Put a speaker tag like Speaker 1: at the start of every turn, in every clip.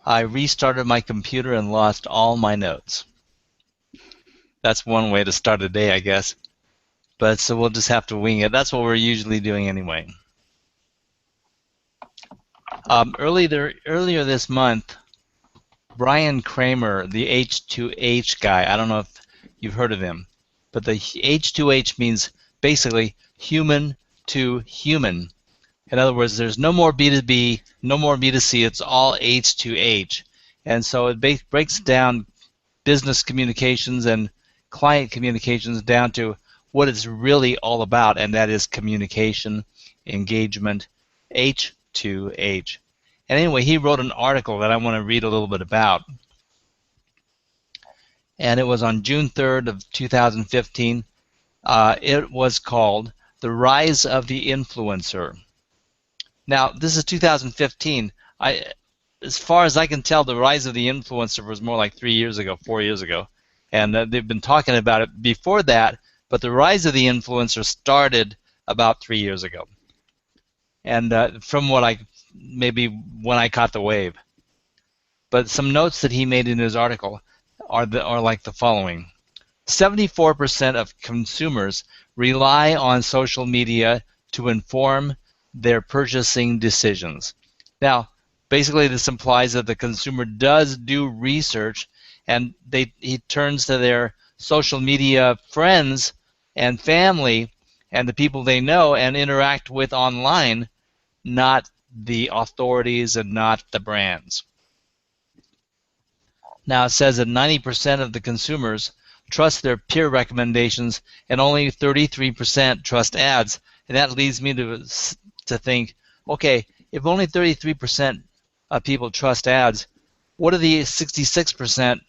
Speaker 1: I restarted my computer and lost all my notes. That's one way to start a day, I guess. But so we'll just have to wing it. That's what we're usually doing anyway. Earlier this month, Brian Kramer, the H2H guy, I don't know if you've heard of him, but the H2H means basically human to human. In other words, there's no more B2B, no more B2C, it's all H2H. And so it breaks down business communications and client communications down to what it's really all about, and that is communication, engagement, H2H. And anyway, he wrote an article that I want to read a little bit about. And it was on June 3rd of 2015. It was called The Rise of the Influencer. Now, this is 2015. As far as I can tell, the rise of the influencer was more like 3 years ago, 4 years ago. And they've been talking about it before that, but the rise of the influencer started about 3 years ago. And from what maybe when I caught the wave. But some notes that he made in his article are like the following. 74% of consumers rely on social media to inform their purchasing decisions. Now, basically this implies that the consumer does do research, and he turns to their social media friends and family and the people they know and interact with online, not the authorities and not the brands. Now it says that 90% of the consumers trust their peer recommendations and only 33% trust ads. And that leads me to think, okay, if only 33% of people trust ads, what are the 66%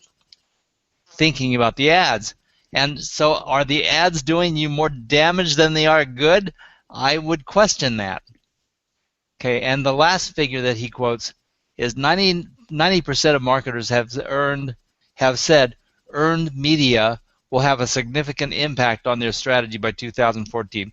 Speaker 1: thinking about the ads? And so are the ads doing you more damage than they are good? I would question that. Okay, and the last figure that he quotes is 90% of marketers have said earned media will have a significant impact on their strategy by 2014.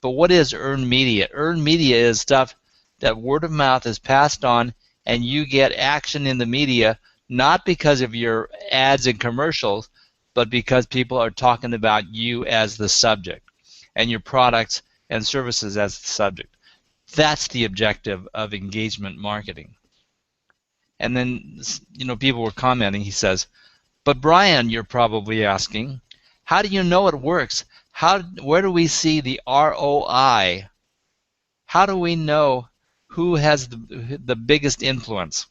Speaker 1: But what is earned media? Earned media is stuff that word of mouth is passed on and you get action in the media, not because of your ads and commercials, but because people are talking about you as the subject and your products and services as the subject. That's the objective of engagement marketing. And then, people were commenting. He says, but Brian, you're probably asking, how do you know it works? Where do we see the ROI? How do we know who has the biggest influence?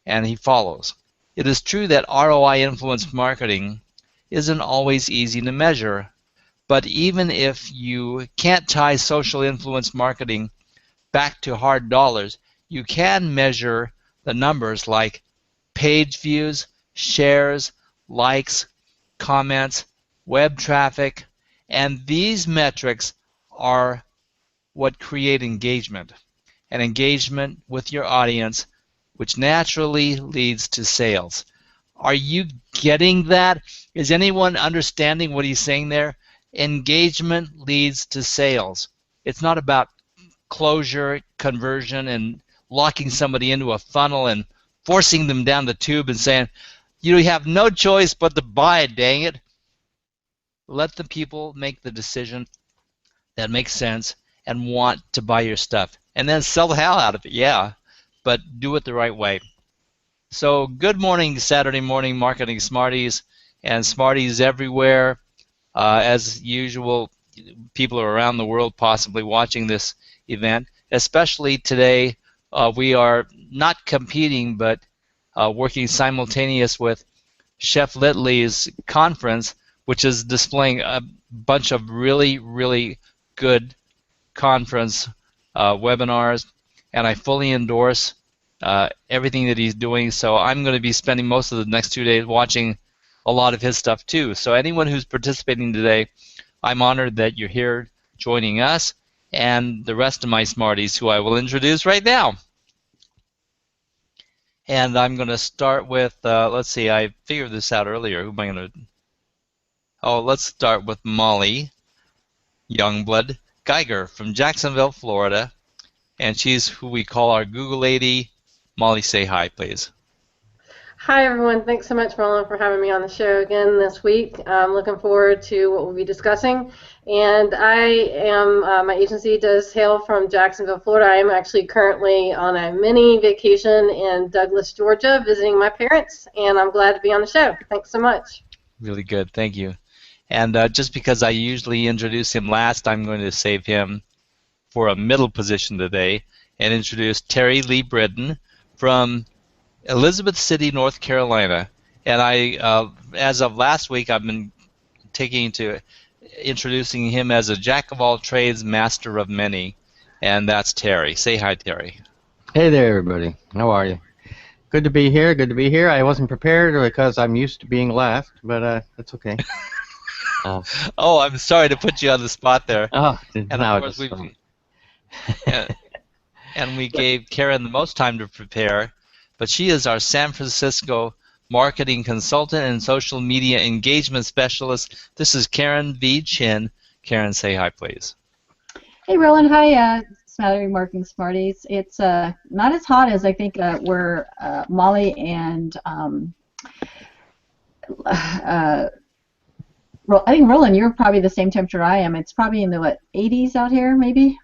Speaker 1: And he follows. It is true that ROI influence marketing isn't always easy to measure, but even if you can't tie social influence marketing back to hard dollars, you can measure the numbers like page views, shares, likes, comments, web traffic, and these metrics are what create engagement, and engagement with your audience, which naturally leads to sales. Are you getting that? Is anyone understanding what he's saying there? Engagement leads to sales. It's not about closure, conversion, and locking somebody into a funnel and forcing them down the tube and saying, you have no choice but to buy it, dang it. Let the people make the decision that makes sense and want to buy your stuff. And then sell the hell out of it, yeah, but do it the right way. So good morning, Saturday morning marketing smarties and smarties everywhere. As usual, people are around the world possibly watching this event. Especially today, we are not competing but working simultaneous with Chef Litley's conference, which is displaying a bunch of really, really good conference webinars, and I fully endorse everything that he's doing. So I'm going to be spending most of the next 2 days watching a lot of his stuff too. So anyone who's participating today, I'm honored that you're here joining us and the rest of my smarties, who I will introduce right now. And I'm going to start with, let's see, I figured this out earlier. Who am I going to? Oh, let's start with Molly Youngblood Geiger from Jacksonville, Florida. And she's who we call our Google lady, Molly, say hi, please.
Speaker 2: Hi, everyone. Thanks so much, Roland, for having me on the show again this week. I'm looking forward to what we'll be discussing. And my agency does hail from Jacksonville, Florida. I am actually currently on a mini vacation in Douglas, Georgia, visiting my parents, and I'm glad to be on the show. Thanks so much.
Speaker 1: Really good, thank you. And just because I usually introduce him last, I'm going to save him for a middle position today and introduce Terry Lee Britton from Elizabeth City, North Carolina. And as of last week, I've been taking to introducing him as a jack of all trades, master of many, and that's Terry. Say hi, Terry.
Speaker 3: Hey there, everybody. How are you? Good to be here. Good to be here. I wasn't prepared because I'm used to being last, but that's okay.
Speaker 1: Oh, I'm sorry to put you on the spot there.
Speaker 3: Oh,
Speaker 1: And
Speaker 3: now
Speaker 1: of course,
Speaker 3: just
Speaker 1: we gave Karen the most time to prepare, but she is our San Francisco marketing consultant and social media engagement specialist. This is Karen V. Chin. Karen, say hi, please.
Speaker 4: Hey, Roland. Hi, Smattery Marketing Smarties. It's not as hot as I think where Molly and I think, Roland, you're probably the same temperature I am. It's probably in the, what, 80s out here, maybe?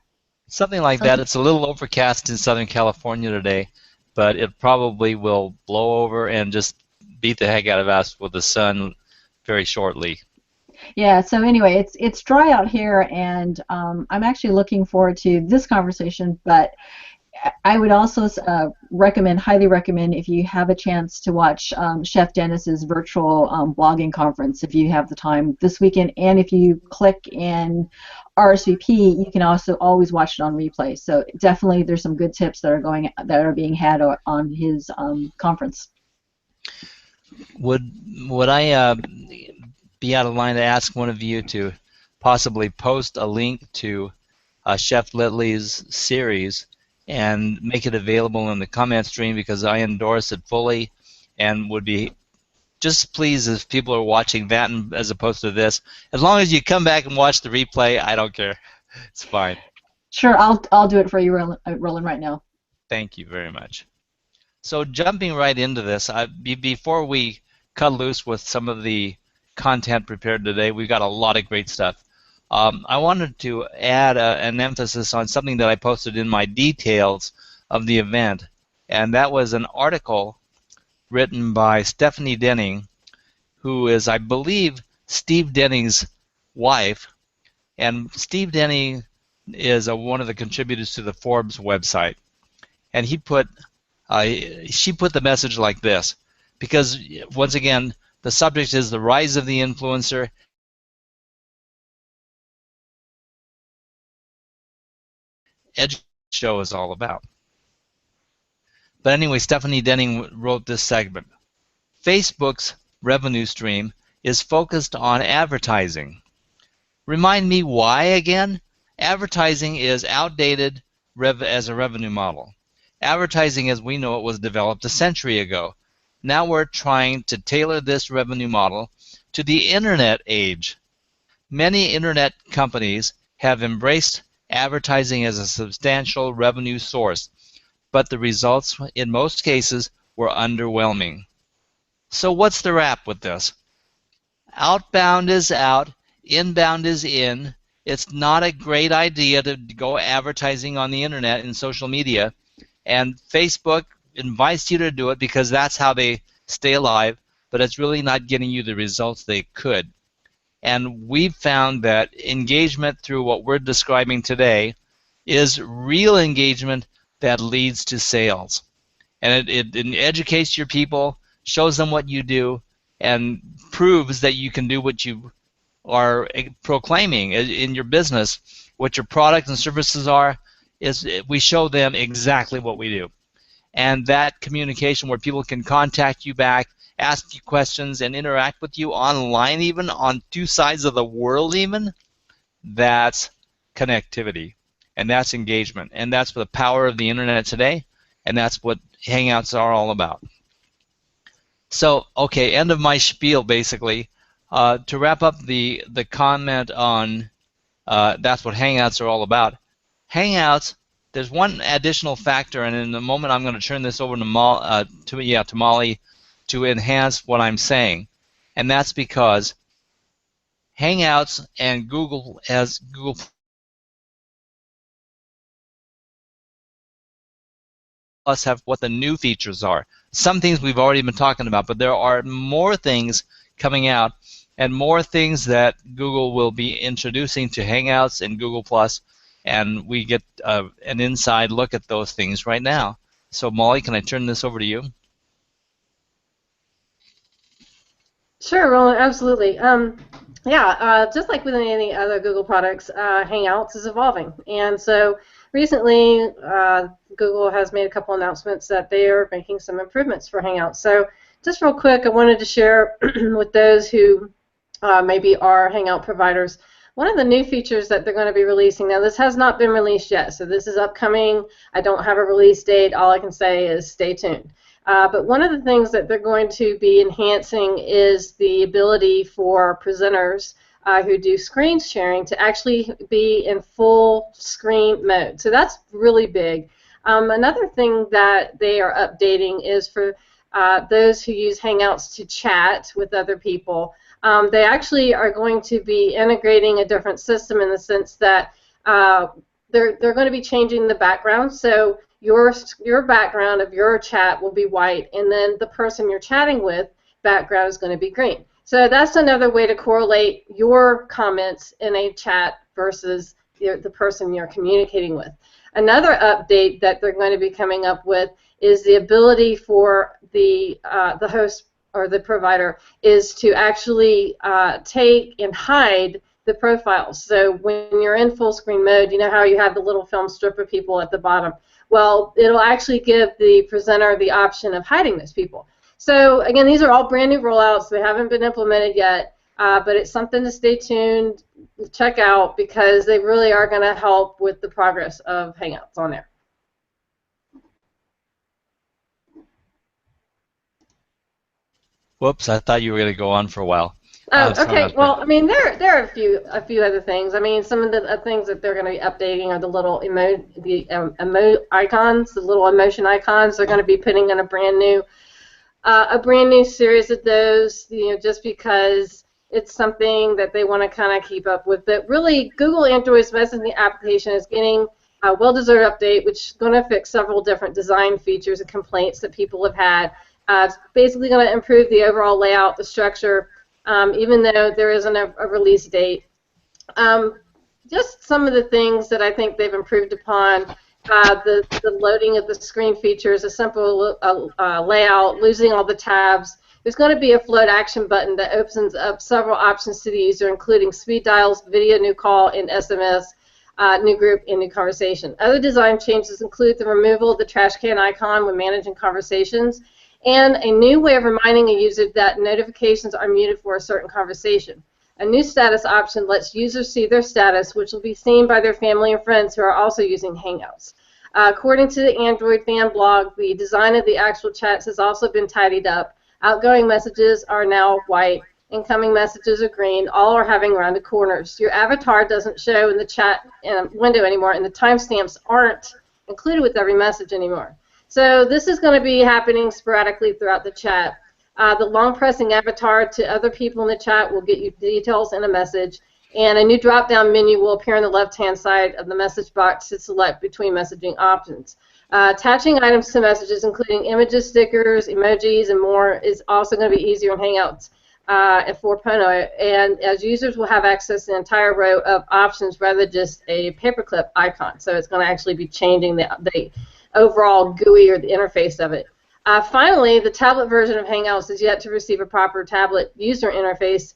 Speaker 1: Something like that. It's a little overcast in Southern California today, but it probably will blow over and just beat the heck out of us with the sun very shortly.
Speaker 4: Yeah, so anyway, it's dry out here, and I'm actually looking forward to this conversation, but I would also highly recommend, if you have a chance to watch Chef Dennis's virtual blogging conference, if you have the time this weekend, and if you click in RSVP, you can also always watch it on replay. So definitely, there's some good tips that are being had on his conference.
Speaker 1: Would I be out of line to ask one of you to possibly post a link to Chef Litley's series and make it available in the comment stream, because I endorse it fully and would be just pleased if people are watching that as opposed to this. As long as you come back and watch the replay, I don't care. It's fine.
Speaker 4: Sure, I'll do it for you, Roland, right now.
Speaker 1: Thank you very much. So jumping right into this, before we cut loose with some of the content prepared today, we've got a lot of great stuff. I wanted to add an emphasis on something that I posted in my details of the event, and that was an article written by Stephanie Denning, who is, I believe, Steve Denning's wife, and Steve Denning is one of the contributors to the Forbes website, and she put the message like this, because once again, the subject is the rise of the influencer. Show is all about. But anyway, Stephanie Denning wrote this segment. Facebook's revenue stream is focused on advertising. Remind me why again? Advertising is outdated as a revenue model. Advertising as we know it was developed a century ago. Now we're trying to tailor this revenue model to the internet age. Many internet companies have embraced advertising as a substantial revenue source, but the results in most cases were underwhelming. So what's the rap with this? Outbound is out, inbound is in. It's not a great idea to go advertising on the internet and social media, and Facebook invites you to do it because that's how they stay alive, but it's really not getting you the results they could. And we've found that engagement through what we're describing today is real engagement that leads to sales. And it educates your people, shows them what you do, and proves that you can do what you are proclaiming in your business. What your products and services are, is we show them exactly what we do. And that communication where people can contact you back, ask you questions, and interact with you online, even on two sides of the world even, that's connectivity, and that's engagement, and that's the power of the internet today, and that's what Hangouts are all about. So, okay, end of my spiel, basically. To wrap up the comment on that's what Hangouts are all about. Hangouts there's one additional factor, and in a moment I'm going to turn this over to Molly to enhance what I'm saying, and that's because Hangouts and Google Plus have what the new features are. Some things we've already been talking about, but there are more things coming out and more things that Google will be introducing to Hangouts and Google Plus, and we get an inside look at those things right now. So Molly, can I turn this over to you?
Speaker 2: Sure, Roland, absolutely. Yeah, just like with any other Google products, Hangouts is evolving. And so recently, Google has made a couple announcements that they are making some improvements for Hangouts. So just real quick, I wanted to share with those who maybe are Hangout providers, one of the new features that they're going to be releasing. Now, this has not been released yet, so this is upcoming. I don't have a release date. All I can say is stay tuned. But one of the things that they're going to be enhancing is the ability for presenters who do screen sharing to actually be in full screen mode. So that's really big. Another thing that they are updating is for those who use Hangouts to chat with other people. They actually are going to be integrating a different system in the sense that they're going to be changing the background. So your background of your chat will be white, and then the person you're chatting with background is going to be green. So that's another way to correlate your comments in a chat versus the person you're communicating with. Another update that they're going to be coming up with is the ability for the host or the provider is to actually take and hide the profiles. So when you're in full screen mode, you know how you have the little film strip of people at the bottom? Well, it'll actually give the presenter the option of hiding those people. So again, these are all brand new rollouts. They haven't been implemented yet, but it's something to stay tuned, check out, because they really are going to help with the progress of Hangouts on there.
Speaker 1: Whoops, I thought you were going to go on for a while.
Speaker 2: Oh, okay. Well, I mean, there are a few other things. I mean, some of the things that they're going to be updating are the little icons, the little emotion icons. They're going to be putting in a brand new series of those. You know, just because it's something that they want to kind of keep up with. But really, Google Android's messaging application is getting a well-deserved update, which is going to fix several different design features and complaints that people have had. It's basically going to improve the overall layout, the structure. Even though there isn't a release date. Just some of the things that I think they've improved upon, the loading of the screen features, a simple layout, losing all the tabs. There's going to be a float action button that opens up several options to the user, including speed dials, video new call, and SMS, new group, and new conversation. Other design changes include the removal of the trash can icon when managing conversations, and a new way of reminding a user that notifications are muted for a certain conversation. A new status option lets users see their status, which will be seen by their family and friends who are also using Hangouts. According to the Android fan blog, the design of the actual chats has also been tidied up. Outgoing messages are now white, incoming messages are green, all are having rounded corners. Your avatar doesn't show in the chat window anymore, and the timestamps aren't included with every message anymore. So this is going to be happening sporadically throughout the chat. The long pressing avatar to other people in the chat will get you details in a message, and a new drop-down menu will appear on the left-hand side of the message box to select between messaging options. Attaching items to messages, including images, stickers, emojis, and more, is also going to be easier in Hangouts at 4.0, and as users will have access to an entire row of options rather than just a paperclip icon. So it's going to actually be changing the overall GUI or the interface of it. Finally, the tablet version of Hangouts is yet to receive a proper tablet user interface,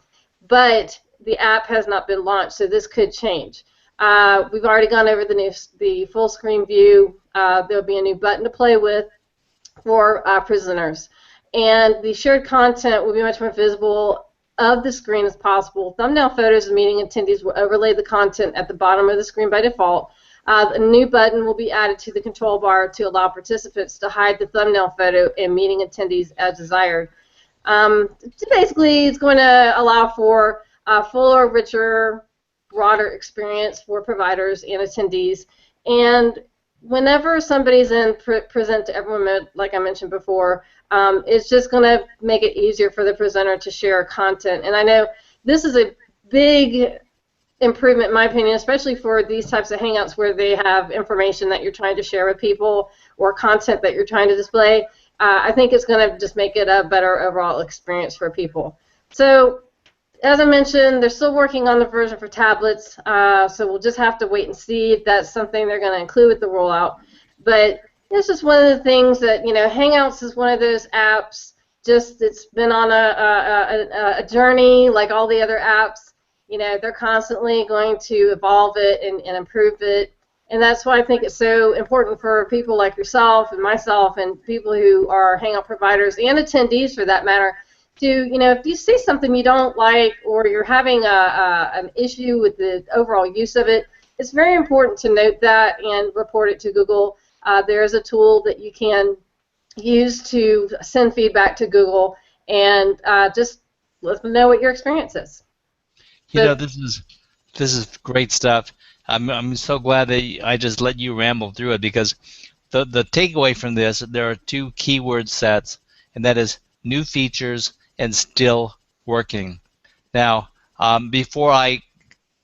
Speaker 2: but the app has not been launched, so this could change. We've already gone over the full screen view. There'll be a new button to play with for presenters, and the shared content will be much more visible of the screen as possible. Thumbnail photos of meeting attendees will overlay the content at the bottom of the screen by default. A new button will be added to the control bar to allow participants to hide the thumbnail photo and meeting attendees as desired. Basically, it's going to allow for a fuller, richer, broader experience for providers and attendees. And whenever somebody's in present to everyone mode, like I mentioned before, it's just going to make it easier for the presenter to share content. And I know this is a big improvement, in my opinion, especially for these types of Hangouts where they have information that you're trying to share with people or content that you're trying to display. I think it's going to just make it a better overall experience for people. So, as I mentioned, they're still working on the version for tablets, so we'll just have to wait and see if that's something they're going to include with the rollout. But it's just one of the things that, you know, Hangouts is one of those apps, just it's been on a journey like all the other apps. You know, they're constantly going to evolve it and improve it. And that's why I think it's so important for people like yourself and myself and people who are Hangout providers and attendees for that matter to, you know, if you see something you don't like or you're having an issue with the overall use of it, it's very important to note that and report it to Google. There is a tool that you can use to send feedback to Google and just let them know what your experience is.
Speaker 1: You know, this is great stuff. I'm so glad that I just let you ramble through it, because the takeaway from this, there are two keyword sets, and that is new features and still working. Now, before I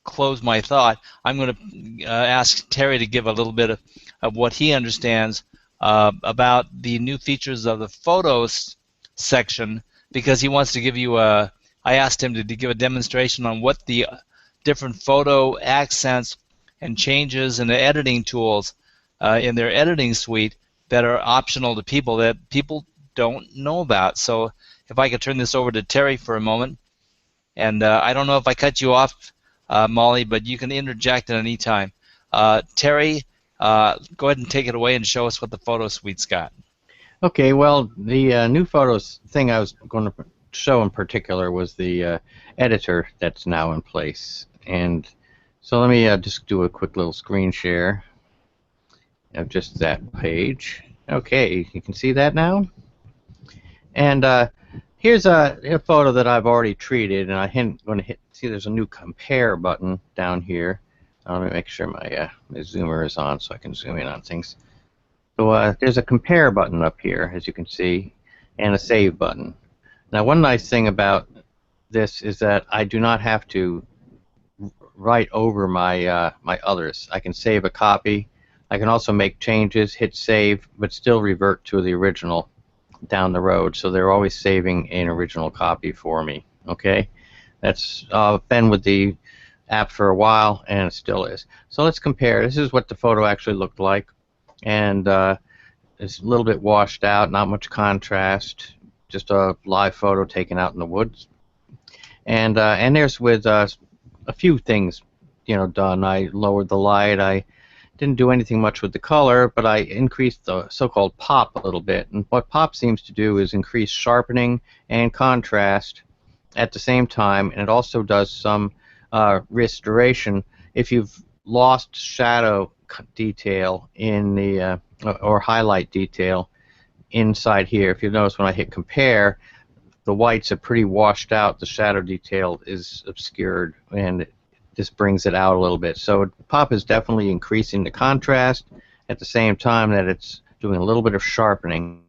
Speaker 1: close my thought, I'm going to ask Terry to give a little bit of what he understands about the new features of the photos section, because he wants to give you a, I asked him to give a demonstration on what the different photo accents and changes in the editing tools in their editing suite that are optional to people that people don't know about. So if I could turn this over to Terry for a moment, and I don't know if I cut you off, Molly, but you can interject at any time. Terry, go ahead and take it away and show us what the photo suite's got.
Speaker 3: Okay, well, the new photos thing I was going to show in particular was the editor that's now in place. And so let me just do a quick little screen share of just that page. Okay, you can see that now? And here's a photo that I've already treated, and I'm going to see there's a new compare button down here. Let me make sure my zoomer is on so I can zoom in on things. So there's a compare button up here, as you can see, and a save button. Now, one nice thing about this is that I do not have to write over my my others. I can save a copy. I can also make changes, hit save, but still revert to the original down the road. So they're always saving an original copy for me. Okay, that's been with the app for a while, and it still is. So let's compare. This is what the photo actually looked like, and it's a little bit washed out, not much contrast, just a live photo taken out in the woods. And there's with a few things, you know, done. I lowered the light. I didn't do anything much with the color, but I increased the so-called pop a little bit. And what pop seems to do is increase sharpening and contrast at the same time, and it also does some restoration. If you've lost shadow detail in the or highlight detail inside here, if you notice when I hit compare, the whites are pretty washed out. The shadow detail is obscured, and this brings it out a little bit. So pop is definitely increasing the contrast at the same time that it's doing a little bit of sharpening.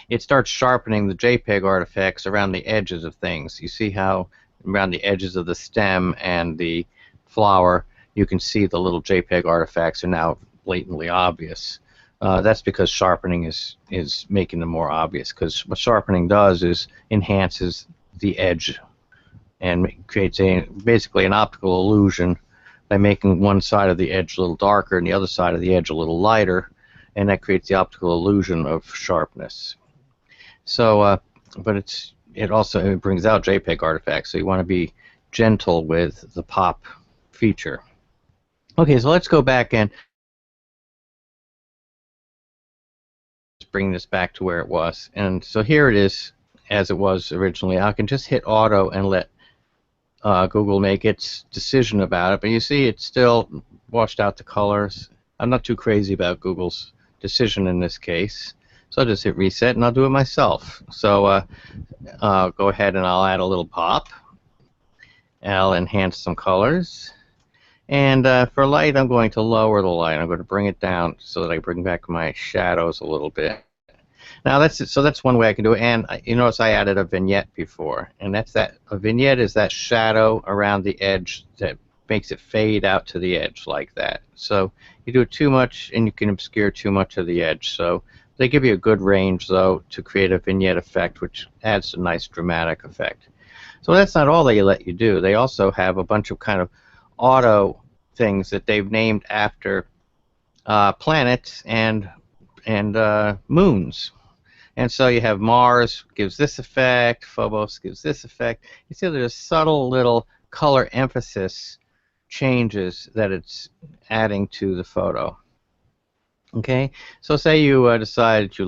Speaker 3: It starts sharpening the JPEG artifacts around the edges of things. You see how around the edges of the stem and the flower, you can see the little JPEG artifacts are now blatantly obvious. That's because sharpening is making them more obvious, because what sharpening does is enhances the edge and creates basically an optical illusion by making one side of the edge a little darker and the other side of the edge a little lighter, and that creates the optical illusion of sharpness. So, but it also brings out JPEG artifacts, so you want to be gentle with the pop feature. Okay, so let's go back and bring this back to where it was. And so here it is as it was originally. I can just hit auto and let Google make its decision about it, but you see it's still washed out the colors. I'm not too crazy about Google's decision in this case, so I'll just hit reset and I'll do it myself. So go ahead and I'll add a little pop. I'll enhance some colors, And for light, I'm going to lower the light. I'm going to bring it down so that I bring back my shadows a little bit. Now that's one way I can do it. And you notice I added a vignette before, and a vignette is that shadow around the edge that makes it fade out to the edge like that. So you do it too much, and you can obscure too much of the edge. So they give you a good range though to create a vignette effect, which adds a nice dramatic effect. So that's not all they let you do. They also have a bunch of kind of auto things that they've named after planets and moons. And so you have Mars gives this effect, Phobos gives this effect. You see there's subtle little color emphasis changes that it's adding to the photo. Okay, so say you decide that you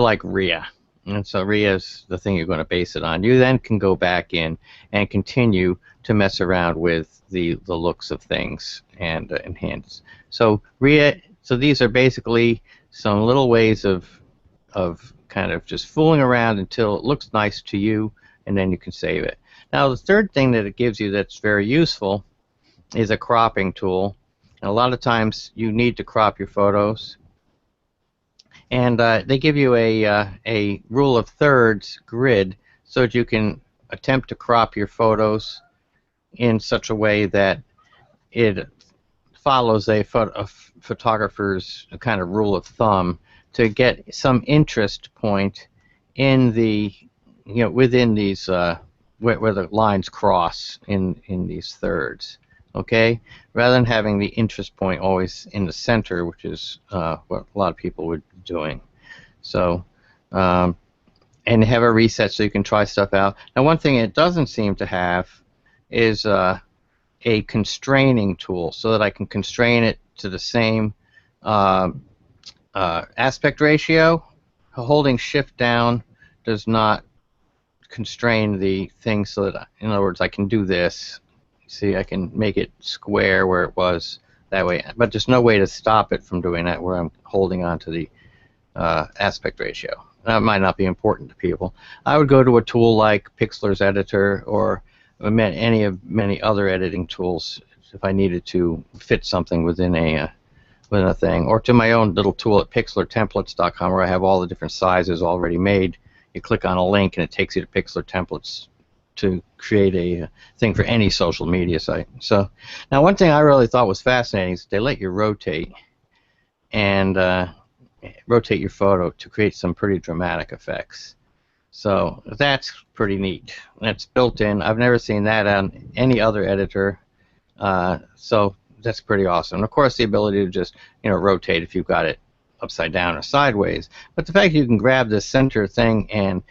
Speaker 3: like Rhea, and so Rhea is the thing you're going to base it on. You then can go back in and continue to mess around with the looks of things and enhance. So Rhea, so these are basically some little ways of kind of just fooling around until it looks nice to you, and then you can save it. Now the third thing that it gives you that's very useful is a cropping tool. And a lot of times you need to crop your photos, and they give you a rule of thirds grid so that you can attempt to crop your photos in such a way that it follows a photographer's kind of rule of thumb to get some interest point in the, within these where the lines cross in these thirds. Okay, rather than having the interest point always in the center, which is what a lot of people would be doing. So, and have a reset so you can try stuff out. Now, one thing it doesn't seem to have is a constraining tool, so that I can constrain it to the same aspect ratio. Holding Shift down does not constrain the thing, so that, in other words, I can do this. See, I can make it square where it was that way, but there's no way to stop it from doing that where I'm holding on to the aspect ratio. That might not be important to people. I would go to a tool like Pixlr's Editor or many other editing tools if I needed to fit something within a thing, or to my own little tool at pixlrtemplates.com where I have all the different sizes already made. You click on a link and it takes you to Pixlr Templates to create a thing for any social media site. So now one thing I really thought was fascinating is they let you rotate and rotate your photo to create some pretty dramatic effects. So that's pretty neat. That's built in. I've never seen that on any other editor. So that's pretty awesome. And of course the ability to just rotate if you've got it upside down or sideways. But the fact you can grab this center thing and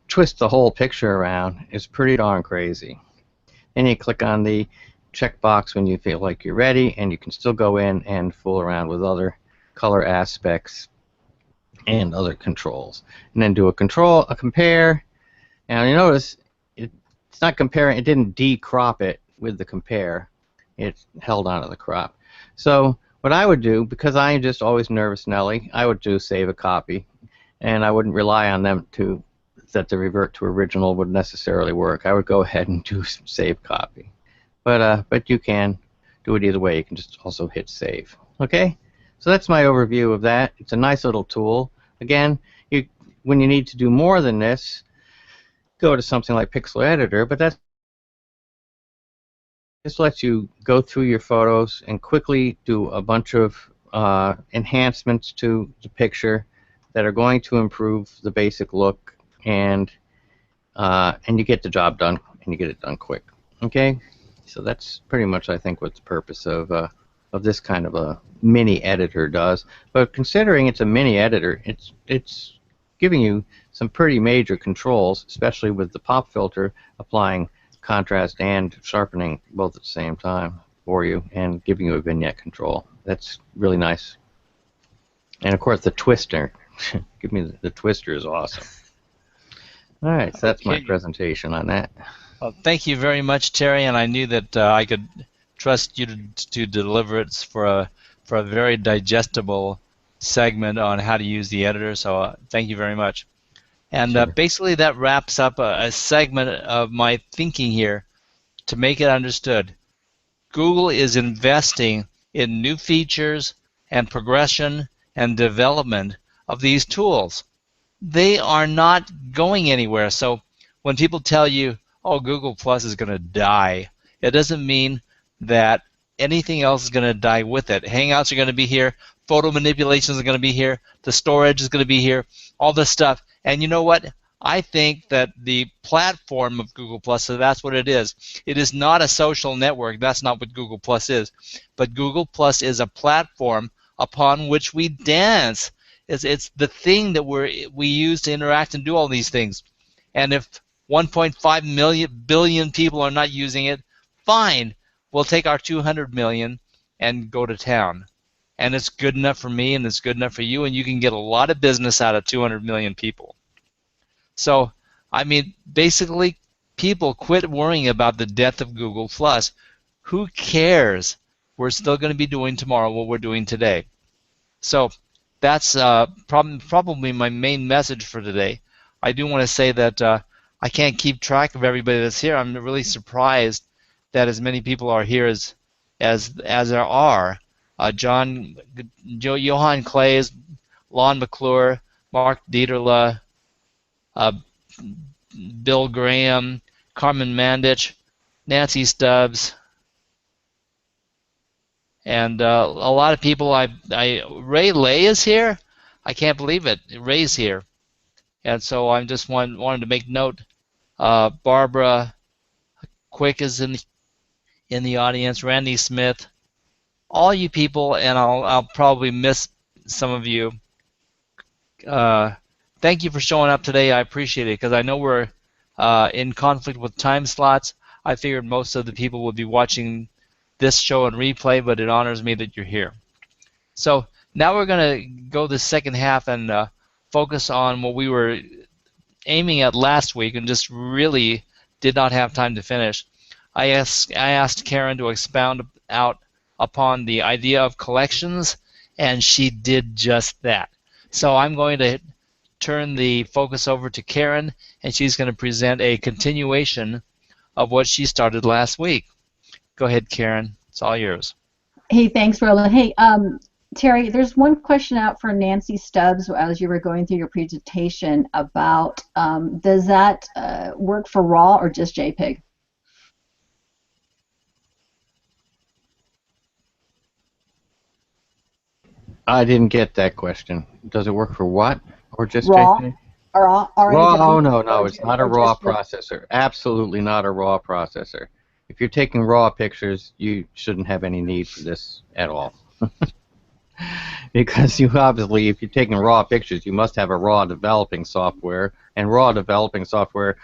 Speaker 3: twist the whole picture around is pretty darn crazy. Then you click on the checkbox when you feel like you're ready, and you can still go in and fool around with other color aspects and other controls. And then do a compare. Now you notice it's not comparing, it didn't decrop it with the compare. It held on to the crop. So what I would do, because I am just always nervous Nelly, I would do save a copy, and I wouldn't rely on them that the revert to original would necessarily work. I would go ahead and do save copy. But you can do it either way. You can just also hit save. Okay? So that's my overview of that. It's a nice little tool. Again, when you need to do more than this, go to something like Pixlr Editor, but this lets you go through your photos and quickly do a bunch of enhancements to the picture that are going to improve the basic look, and you get the job done, and you get it done quick. Okay, so that's pretty much, I think, what the purpose of this kind of a mini editor does. But considering it's a mini editor, it's giving you some pretty major controls, especially with the pop filter applying contrast and sharpening both at the same time for you, and giving you a vignette control. That's really nice. And of course the twister. Give me the twister is awesome. All right, so that's my presentation on that.
Speaker 1: Well, thank you very much, Terry, and I knew that I could trust you to deliver it for a very digestible segment on how to use the editor, so thank you very much. And
Speaker 3: Sure.
Speaker 1: Basically that wraps up a segment of my thinking here to make it understood. Google is investing in new features and progression and development of these tools. They are not going anywhere. So when people tell you, oh, Google Plus is going to die, it doesn't mean that anything else is going to die with it. Hangouts are going to be here. Photo manipulations are going to be here. The storage is going to be here. All this stuff. And you know what? I think that the platform of Google Plus, so that's what it is. It is not a social network. That's not what Google Plus is. But Google Plus is a platform upon which we dance. It's the thing that we use to interact and do all these things. And if 1.5 billion people are not using it, fine. We'll take our 200 million and go to town. And it's good enough for me and it's good enough for you, and you can get a lot of business out of 200 million people. So, I mean, basically, people quit worrying about the death of Google+. Who cares? We're still going to be doing tomorrow what we're doing today. So that's probably my main message for today. I do want to say that I can't keep track of everybody that's here. I'm really surprised that as many people are here as there are. Johan Clays, Lon McClure, Mark Dieterle, Bill Graham, Carmen Mandich, Nancy Stubbs, and a lot of people. Ray Lay is here. I can't believe it. Ray's here, and so I just wanted to make note. Barbara Quick is in the audience. Randy Smith, all you people, and I'll probably miss some of you. Thank you for showing up today. I appreciate it because I know we're in conflict with time slots. I figured most of the people would be watching this show on replay, but it honors me that you're here. So now we're going to go the second half and focus on what we were aiming at last week and just really did not have time to finish. I asked Karen to expound out upon the idea of collections, and she did just that. So I'm going to turn the focus over to Karen, and she's going to present a continuation of what she started last week. Go ahead, Karen. It's all yours.
Speaker 4: Hey, thanks, Roland. Hey, Terry, there's one question out for Nancy Stubbs as you were going through your presentation about does that work for RAW or just JPEG?
Speaker 3: I didn't get that question. Does it work for what? Or just
Speaker 4: RAW?
Speaker 3: JPEG?
Speaker 4: RAW?
Speaker 3: Oh, no, it's not a RAW processor. Absolutely not a RAW processor. If you're taking RAW pictures, you shouldn't have any need for this at all. Because you obviously, if you're taking RAW pictures, you must have a RAW developing software, and RAW developing software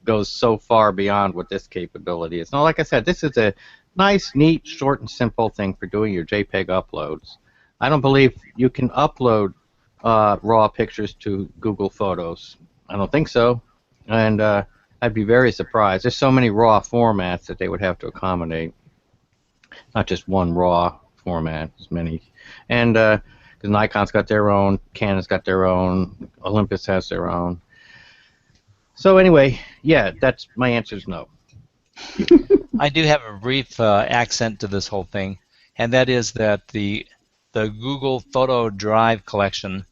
Speaker 3: goes so far beyond what this capability is. Now, like I said, this is a nice, neat, short, and simple thing for doing your JPEG uploads. I don't believe you can upload RAW pictures to Google Photos. I don't think so, and I'd be very surprised. There's so many RAW formats that they would have to accommodate. Not just one RAW format, there's many. And because Nikon's got their own, Canon's got their own, Olympus has their own. So anyway, yeah, that's my answer is no.
Speaker 1: I do have a brief accent to this whole thing, and that is that the Google Photo Drive collection,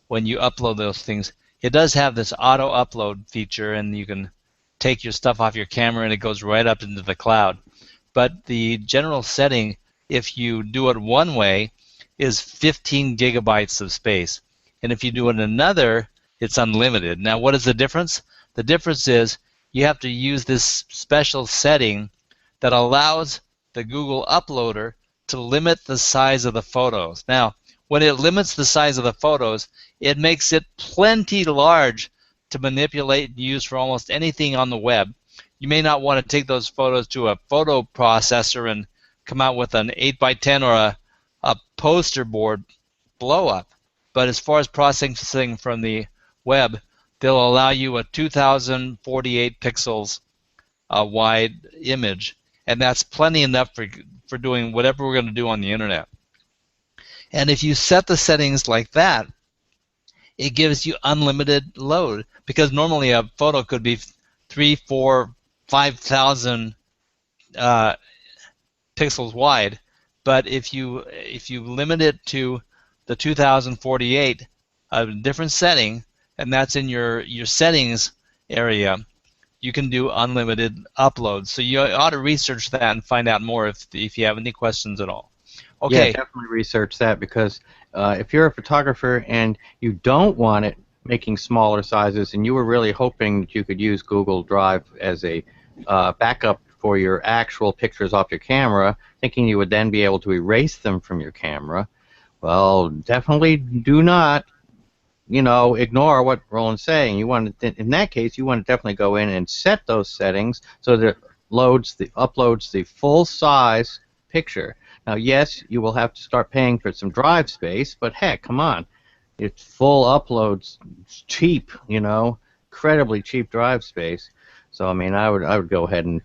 Speaker 1: when you upload those things, it does have this auto upload feature, and you can take your stuff off your camera and it goes right up into the cloud. But the general setting, if you do it one way, is 15 gigabytes of space. And if you do it another, it's unlimited. Now, what is the difference? The difference is you have to use this special setting that allows the Google Uploader to limit the size of the photos. Now, when it limits the size of the photos, it makes it plenty large to manipulate and use for almost anything on the web. You may not want to take those photos to a photo processor and come out with an 8x10 or a poster board blow up. But as far as processing from the web, they'll allow you a 2048 pixels wide image, and that's plenty enough for doing whatever we're going to do on the internet. And if you set the settings like that, it gives you unlimited load, because normally a photo could be 3, 4, 5,000 pixels wide. But if you limit it to the 2048, a different setting, and that's in your settings area, you can do unlimited uploads. So you ought to research that and find out more if you have any questions at all.
Speaker 3: Yeah,
Speaker 1: Okay.
Speaker 3: definitely research that, because if you're a photographer and you don't want it making smaller sizes, and you were really hoping that you could use Google Drive as a backup for your actual pictures off your camera, thinking you would then be able to erase them from your camera, well, definitely do not, ignore what Roland's saying. You want to, in that case, you want to definitely go in and set those settings so that it uploads the full size picture. Now, yes, you will have to start paying for some drive space, but heck, come on, it's full uploads, it's cheap, incredibly cheap drive space. So I mean, I would go ahead and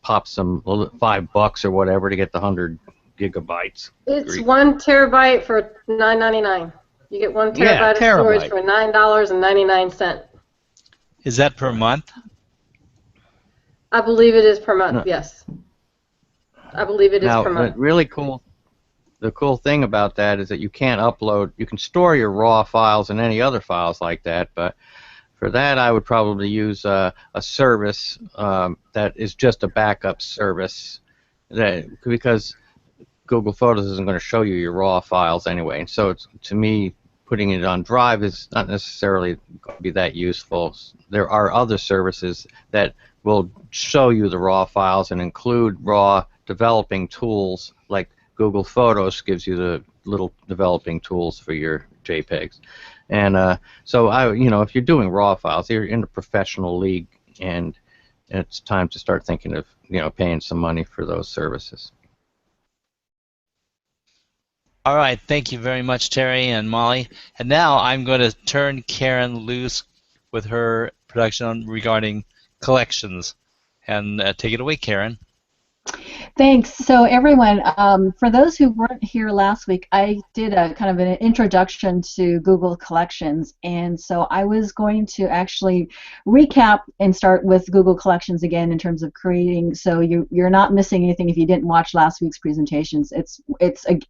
Speaker 3: pop some $5 or whatever to get the 100 GB.
Speaker 2: It's 1 terabyte for $9.99. You get 1
Speaker 3: Yeah,
Speaker 2: terabyte of storage
Speaker 3: terabyte.
Speaker 2: for $9.99.
Speaker 1: Is that per month?
Speaker 2: I believe it is per month.
Speaker 3: No.
Speaker 2: Yes. I believe it is
Speaker 3: Now,
Speaker 2: per month.
Speaker 3: the cool thing about that is that you can't upload. You can store your raw files and any other files like that, but for that, I would probably use a service that is just a backup service, because Google Photos isn't going to show you your raw files anyway. So to me, putting it on Drive is not necessarily going to be that useful. There are other services that will show you the raw files and include raw developing tools, like Google Photos gives you the little developing tools for your JPEGs. And so if you're doing raw files, you're in a professional league, and it's time to start thinking of paying some money for those services.
Speaker 1: All right, thank you very much, Terry and Molly. And now I'm going to turn Karen loose with her production regarding collections. And take it away, Karen.
Speaker 4: Thanks. So everyone, for those who weren't here last week, I did a kind of an introduction to Google Collections, and so I was going to actually recap and start with Google Collections again in terms of creating, so you're not missing anything if you didn't watch last week's presentations. It's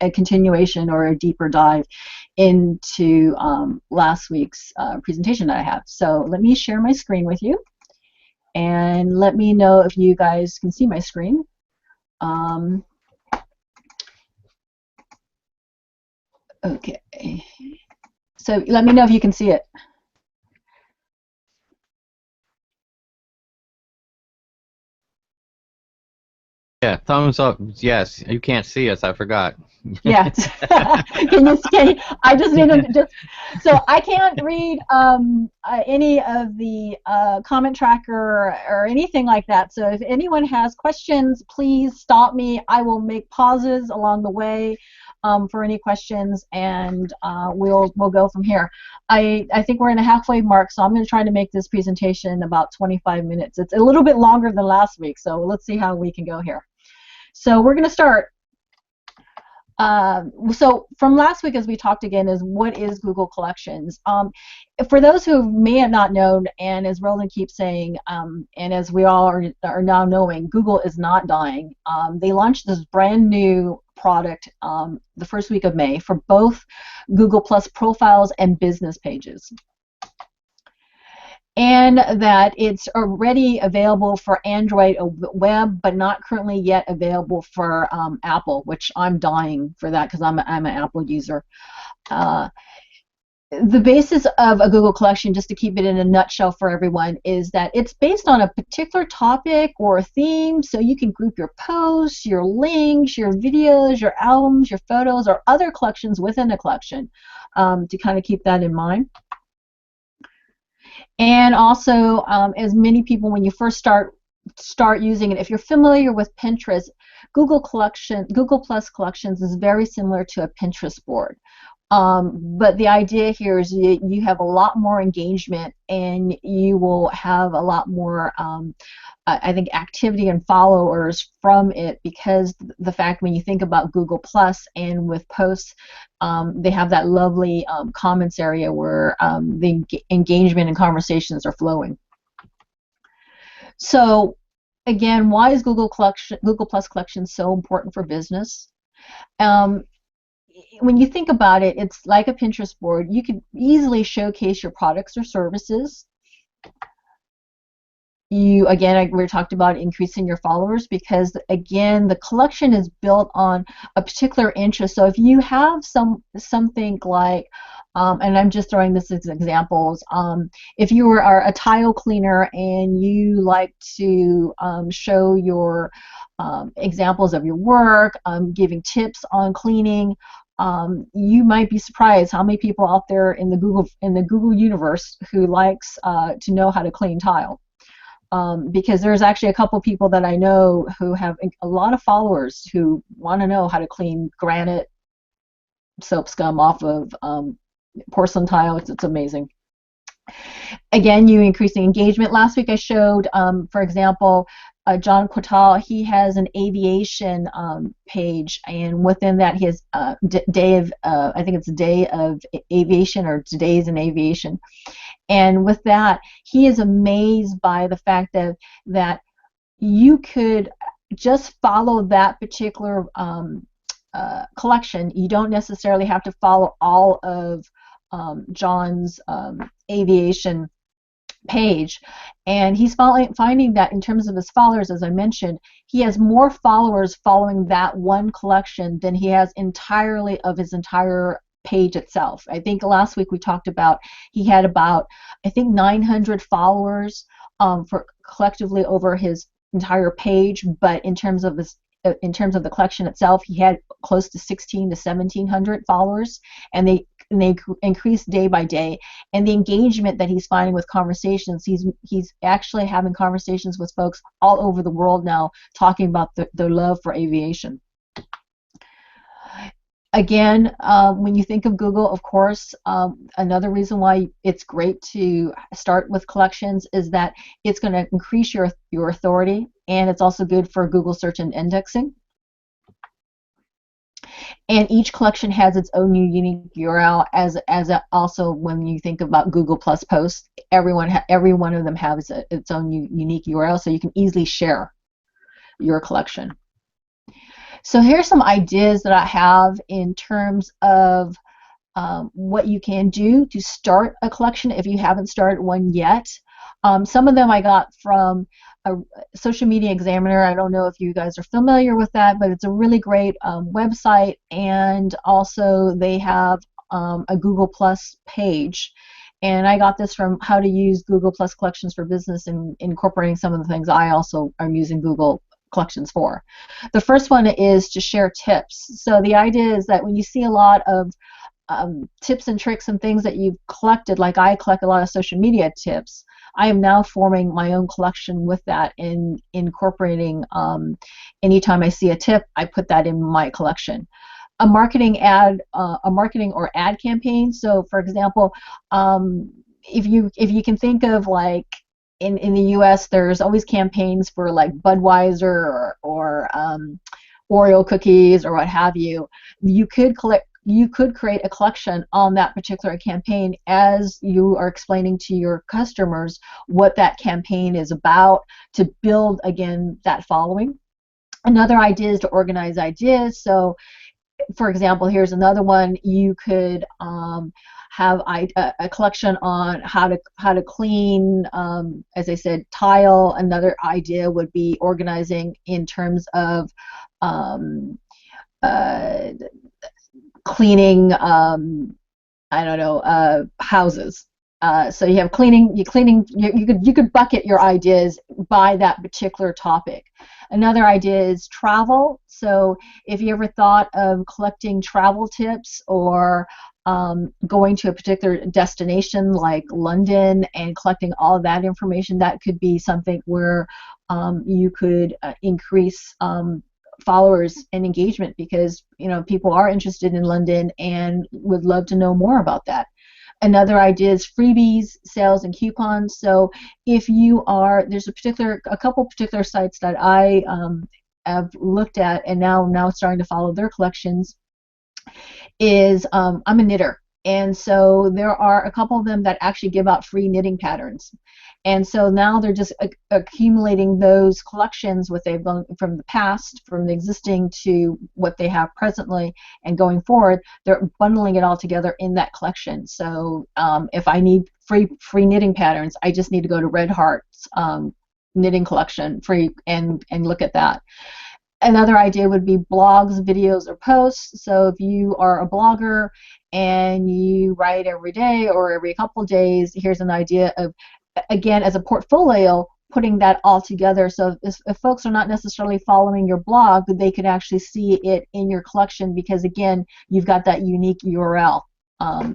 Speaker 4: a continuation or a deeper dive into last week's presentation that I have. So let me share my screen with you, and let me know if you guys can see my screen. Okay, so let me know if you can see it.
Speaker 3: Yeah, thumbs up. Yes, you can't see us. I forgot.
Speaker 4: Yeah. I just didn't so I can't read any of the comment tracker or anything like that. So if anyone has questions, please stop me. I will make pauses along the way for any questions, and we'll go from here. I think we're in a halfway mark, so I'm going to try to make this presentation about 25 minutes. It's a little bit longer than last week, so let's see how we can go here. So we're going to start. So from last week, as we talked again, is what is Google Collections? For those who may have not known, and as Roland keeps saying, and as we all are now knowing, Google is not dying. They launched this brand new product the first week of May for both Google Plus profiles and business pages. And that it's already available for Android web, but not currently yet available for Apple, which I'm dying for that because I'm an Apple user. The basis of a Google collection, just to keep it in a nutshell for everyone, is that it's based on a particular topic or a theme, so you can group your posts, your links, your videos, your albums, your photos, or other collections within a collection, to kind of keep that in mind. And also, as many people, when you first start using it, if you're familiar with Pinterest, Google Plus Collections is very similar to a Pinterest board. But the idea here is you have a lot more engagement, and you will have a lot more, I think, activity and followers from it, because the fact when you think about Google Plus and with posts, they have that lovely comments area where the engagement and conversations are flowing. So again, why is Google Plus Collection so important for business? Um, when you think about it, it's like a Pinterest board. You can easily showcase your products or services. You, again, we talked about increasing your followers, because again, the collection is built on a particular interest. So if you have something like, and I'm just throwing this as examples, if you are a tile cleaner and you like to show your examples of your work, giving tips on cleaning, you might be surprised how many people out there in the Google universe who likes to know how to clean tile. Because there's actually a couple people that I know who have a lot of followers who want to know how to clean granite soap scum off of porcelain tile. It's amazing. Again, you increasing engagement. Last week I showed, for example, John Quatal. He has an aviation page, and within that he has day of, I think it's a day of aviation, or today's in aviation. And with that, he is amazed by the fact that you could just follow that particular collection. You don't necessarily have to follow all of John's aviation page. And he's finding that in terms of his followers, as I mentioned, he has more followers following that one collection than he has entirely of his entire page itself. I think last week we talked about he had about, I think, 900 followers for collectively over his entire page, but in terms of the collection itself, he had close to 16 to 1700 followers, and they increase day by day. And the engagement that he's finding with conversations, he's actually having conversations with folks all over the world now, talking about their love for aviation. Again, when you think of Google, of course, another reason why it's great to start with collections is that it's going to increase your authority, and it's also good for Google search and indexing. And each collection has its own unique URL. Also, when you think about Google Plus posts, every one of them has its own unique URL, so you can easily share your collection. So here's some ideas that I have in terms of what you can do to start a collection if you haven't started one yet. Some of them I got from a Social Media Examiner. I don't know if you guys are familiar with that, but it's a really great website, and also they have a Google Plus page. And I got this from How to Use Google Plus Collections for Business, and incorporating some of the things I also am using Google Collections for. The first one is to share tips. So the idea is that when you see a lot of tips and tricks and things that you've collected, like I collect a lot of social media tips, I am now forming my own collection with that, and incorporating anytime I see a tip, I put that in my collection. A marketing or ad campaign. So for example, if you can think of, like, in the U.S., there's always campaigns for like Budweiser or Oreo cookies or what have you. You could create a collection on that particular campaign as you are explaining to your customers what that campaign is about, to build, again, that following. Another idea is to organize ideas. So, for example, here's another one. You could have a collection on how to clean, as I said, tile. Another idea would be organizing in terms of cleaning, I don't know, houses. So you have cleaning. You could bucket your ideas by that particular topic. Another idea is travel. So if you ever thought of collecting travel tips, or going to a particular destination like London and collecting all of that information, that could be something where you could increase followers and engagement, because people are interested in London and would love to know more about that. Another idea is freebies, sales, and coupons. So if you are, there's a couple particular sites that I have looked at and now starting to follow their collections. Is I'm a knitter, And so there are a couple of them that actually give out free knitting patterns. And so now they're just accumulating those collections, what they've done from the past, from the existing to what they have presently, and going forward, they're bundling it all together in that collection. So if I need free knitting patterns, I just need to go to Red Heart's knitting collection free and look at that. Another idea would be blogs, videos, or posts. So if you are a blogger and you write every day or every couple days, here's an idea of, again, as a portfolio, putting that all together. So if folks are not necessarily following your blog, they can actually see it in your collection because, again, you've got that unique URL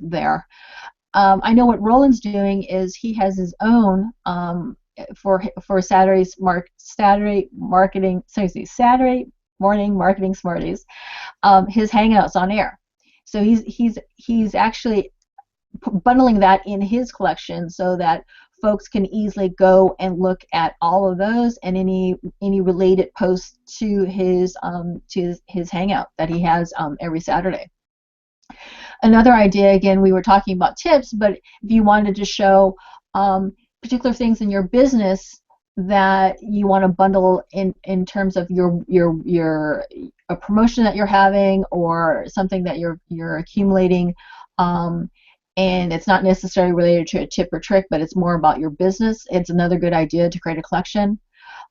Speaker 4: there. I know what Roland's doing is he has his own for Saturday morning marketing smarties, his Hangouts on air. So he's actually bundling that in his collection so that folks can easily go and look at all of those and any related posts to his Hangout that he has every Saturday. Another idea, again, we were talking about tips, but if you wanted to show particular things in your business that you want to bundle in terms of a promotion that you're having or something that you're accumulating, and it's not necessarily related to a tip or trick, but it's more about your business, it's another good idea to create a collection.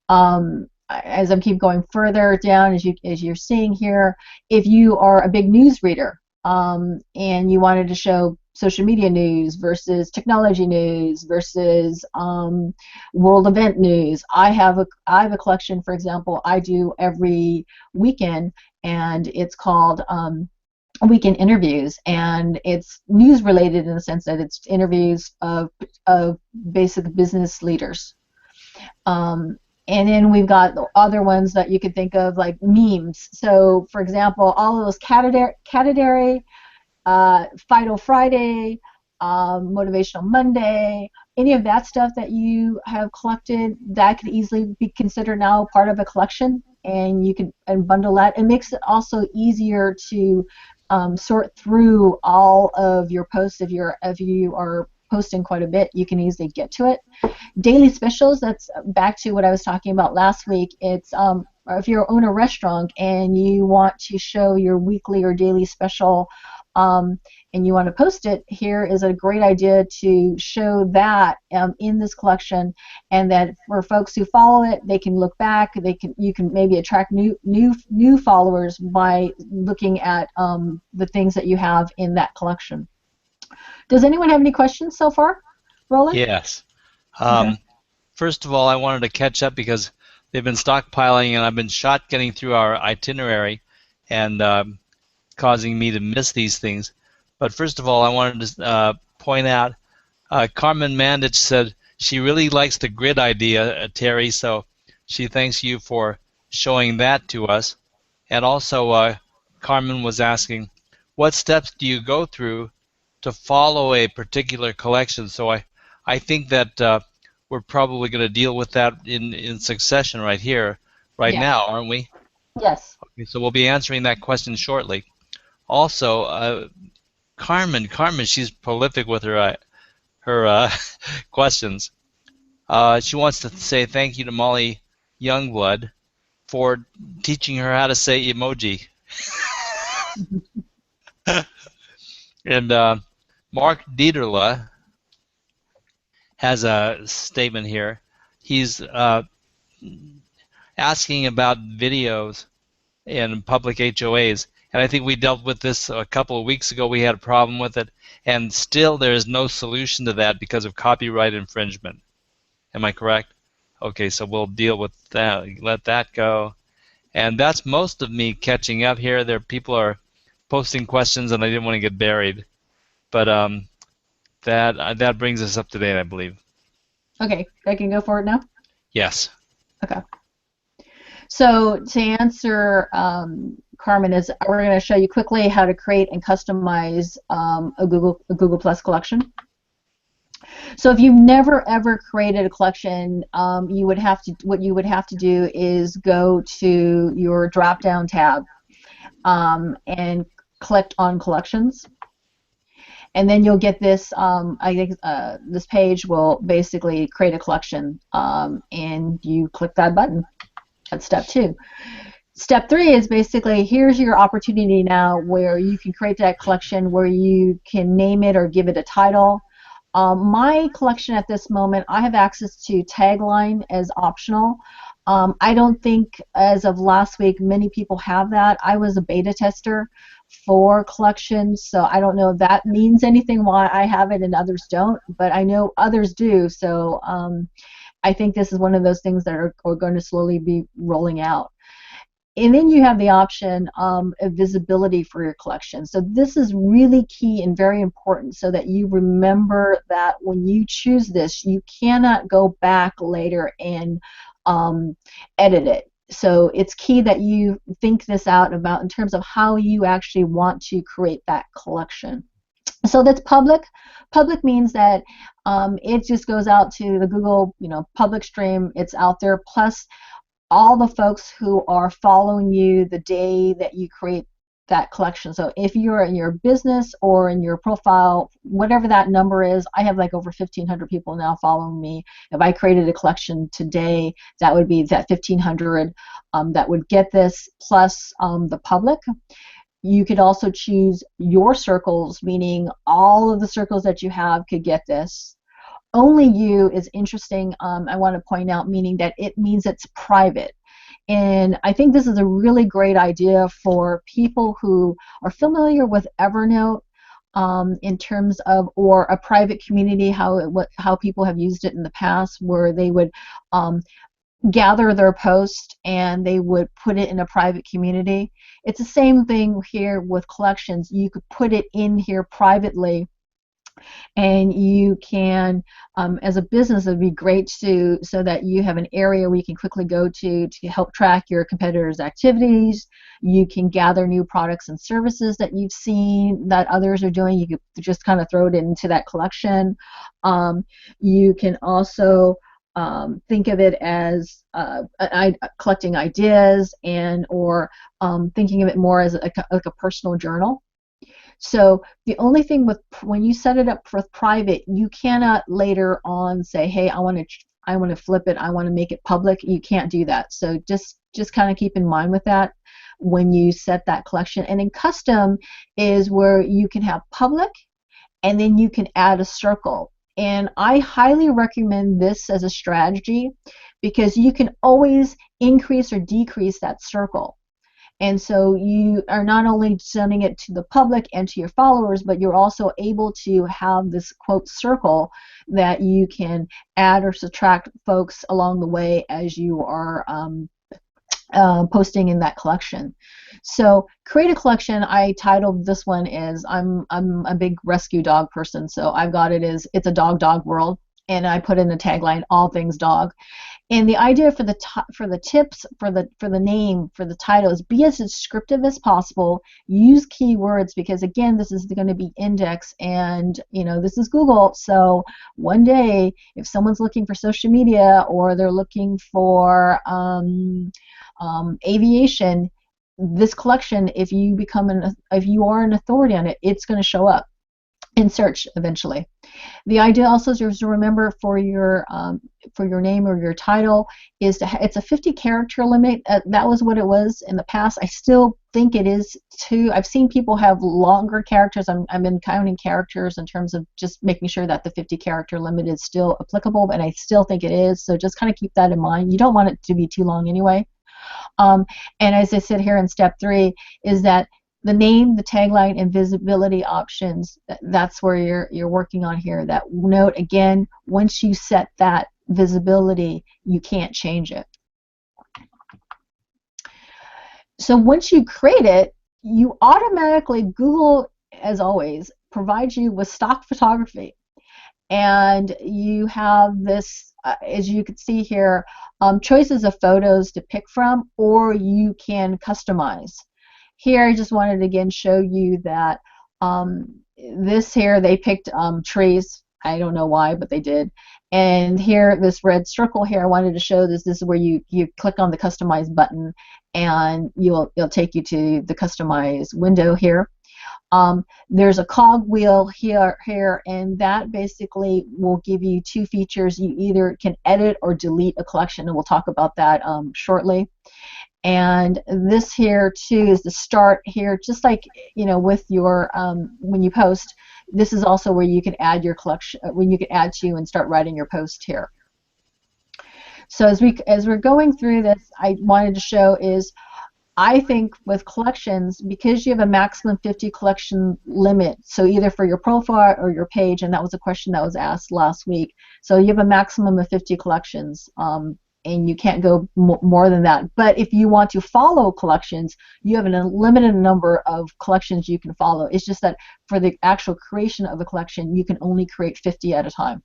Speaker 4: As I keep going further down, as you're seeing here, if you are a big news reader and you wanted to show social media news versus technology news versus world event news, I have a collection, for example, I do every weekend, and it's called Weekend Interviews, and it's news related in the sense that it's interviews of basic business leaders. And then we've got other ones that you could think of, like memes. So, for example, all of those Catadary, Fido Friday, Motivational Monday, any of that stuff that you have collected, that could easily be considered now part of a collection, and you can bundle that. It makes it also easier to sort through all of your posts. If you are posting quite a bit, you can easily get to it. Daily specials, that's back to what I was talking about last week. It's if you own a restaurant and you want to show your weekly or daily special and you want to post it, here is a great idea to show that in this collection, and that for folks who follow it, they can look back. You can maybe attract new followers by looking at the things that you have in that collection. Does anyone have any questions so far, Roland?
Speaker 1: Yes.
Speaker 4: Okay.
Speaker 1: First of all, I wanted to catch up because they've been stockpiling, and I've been shotgunning through our itinerary and causing me to miss these things. But first of all, I wanted to point out Carmen Mandich said she really likes the grid idea, Terry, so she thanks you for showing that to us. And also, Carmen was asking, what steps do you go through to follow a particular collection? So I think that we're probably going to deal with that in succession right here, right now, aren't we?
Speaker 4: Yes.
Speaker 1: Okay, so we'll be answering that question shortly. Also, Carmen, she's prolific with her questions. She wants to say thank you to Molly Youngblood for teaching her how to say emoji. And Mark Dieterle has a statement here. He's asking about videos in public HOAs, and I think we dealt with this a couple of weeks ago. We had a problem with it, and still there is no solution to that because of copyright infringement. Am I correct? Okay, so we'll deal with that. Let that go. And that's most of me catching up here. People are posting questions, and I didn't want to get buried. But that brings us up to date, I believe.
Speaker 4: Okay, I can go for it now?
Speaker 1: Yes.
Speaker 4: Okay. So to answer Carmen, we're going to show you quickly how to create and customize a Google Plus collection. So if you've never ever created a collection, what you would have to do is go to your drop-down tab and click on Collections. and then you'll get this. I think this page will basically create a collection, and you click that button. That's step 2. Step 3 is basically, here's your opportunity now where you can create that collection, where you can name it or give it a title. My collection at this moment, I have access to tagline as optional. I don't think as of last week many people have that. I was a beta tester for collections, so I don't know if that means anything why I have it and others don't, but I know others do, so I think this is one of those things that are going to slowly be rolling out. And then you have the option of visibility for your collection. So this is really key and very important, so that you remember that when you choose this, you cannot go back later and edit it. So it's key that you think this out about in terms of how you actually want to create that collection. So that's public. Public means that it just goes out to the Google, public stream. It's out there. Plus, all the folks who are following you the day that you create that collection. So if you're in your business or in your profile, whatever that number is, I have like over 1,500 people now following me. If I created a collection today, that would be that 1,500 that would get this, plus the public. You could also choose your circles, meaning all of the circles that you have could get this. Only you is interesting, I want to point out, meaning that it means it's private. And I think this is a really great idea for people who are familiar with Evernote in terms of, or a private community, how people have used it in the past, where they would gather their post and they would put it in a private community. It's the same thing here with collections. You could put it in here privately, and you can, as a business, it would be great so that you have an area where you can quickly go to help track your competitors' activities. You can gather new products and services that you've seen that others are doing. You could just kind of throw it into that collection. You can also think of it as collecting ideas, or thinking of it more as like a personal journal. So the only thing with when you set it up for private, you cannot later on say, hey, I want to flip it, I want to make it public. You can't do that. So just kind of keep in mind with that when you set that collection. And in custom is where you can have public, and then you can add a circle. And I highly recommend this as a strategy, because you can always increase or decrease that circle. And so you are not only sending it to the public and to your followers, but you're also able to have this quote circle that you can add or subtract folks along the way as you are posting in that collection. So create a collection. I titled this one as I'm a big rescue dog person, so I've got it as it's a dog world, and I put in the tagline all things dog. And the idea for the tips for the name for the title is be as descriptive as possible. Use keywords, because again, this is going to be indexed, and this is Google. So one day, if someone's looking for social media, or they're looking for aviation, this collection, if you are an authority on it, it's going to show up in search eventually. The idea also is to remember for your name or your title is it's a 50-character limit. That was what it was in the past. I still think it is too. I've seen people have longer characters. I've been counting characters in terms of just making sure that the 50-character limit is still applicable, and I still think it is. So just kind of keep that in mind. You don't want it to be too long anyway. And as I said here in step 3 is that the name, the tagline, and visibility options, that's where you're working on here. That note, again, once you set that visibility, you can't change it. So once you create it, you automatically, Google, as always, provides you with stock photography. And you have this, as you can see here, choices of photos to pick from, or you can customize. Here, I just wanted to again show you that this here, they picked trees. I don't know why, but they did. And here, this red circle here, I wanted to show this. This is where you click on the customize button, and it'll take you to the customize window here. There's a cog wheel here, and that basically will give you two features. You either can edit or delete a collection, and we'll talk about that shortly. And this here too is the start here, just like with your when you post. This is also where you can add your collection, when you can add to and start writing your post here. So as we're going through this, I wanted to show is, I think with collections, because you have a maximum 50 collection limit, so either for your profile or your page, and that was a question that was asked last week. So you have a maximum of 50 collections, and you can't go more than that. But if you want to follow collections, you have an unlimited number of collections you can follow. It's just that for the actual creation of a collection, you can only create 50 at a time.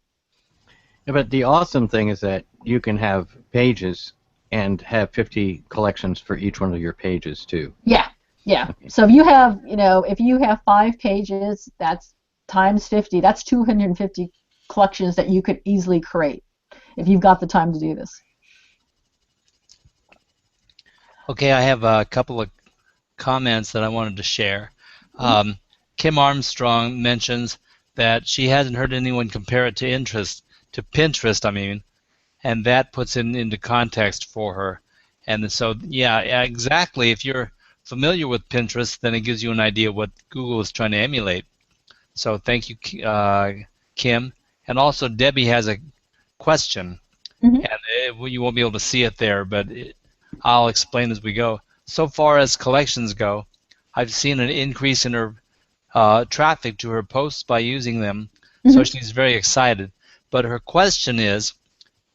Speaker 3: Yeah, but the awesome thing is that you can have pages and have 50 collections for each one of your pages too.
Speaker 4: Yeah, yeah. Okay. So if you have, if you have 5 pages, that's times 50. That's 250 collections that you could easily create if you've got the time to do this.
Speaker 1: Okay, I have a couple of comments that I wanted to share. Kim Armstrong mentions that she hasn't heard anyone compare it to Pinterest, and that puts it into context for her. And so, yeah, exactly. If you're familiar with Pinterest, then it gives you an idea what Google is trying to emulate. So thank you, Kim. And also, Debbie has a question, and you won't be able to see it there, but I'll explain as we go. So far as collections go, I've seen an increase in her traffic to her posts by using them, so she's very excited. But her question is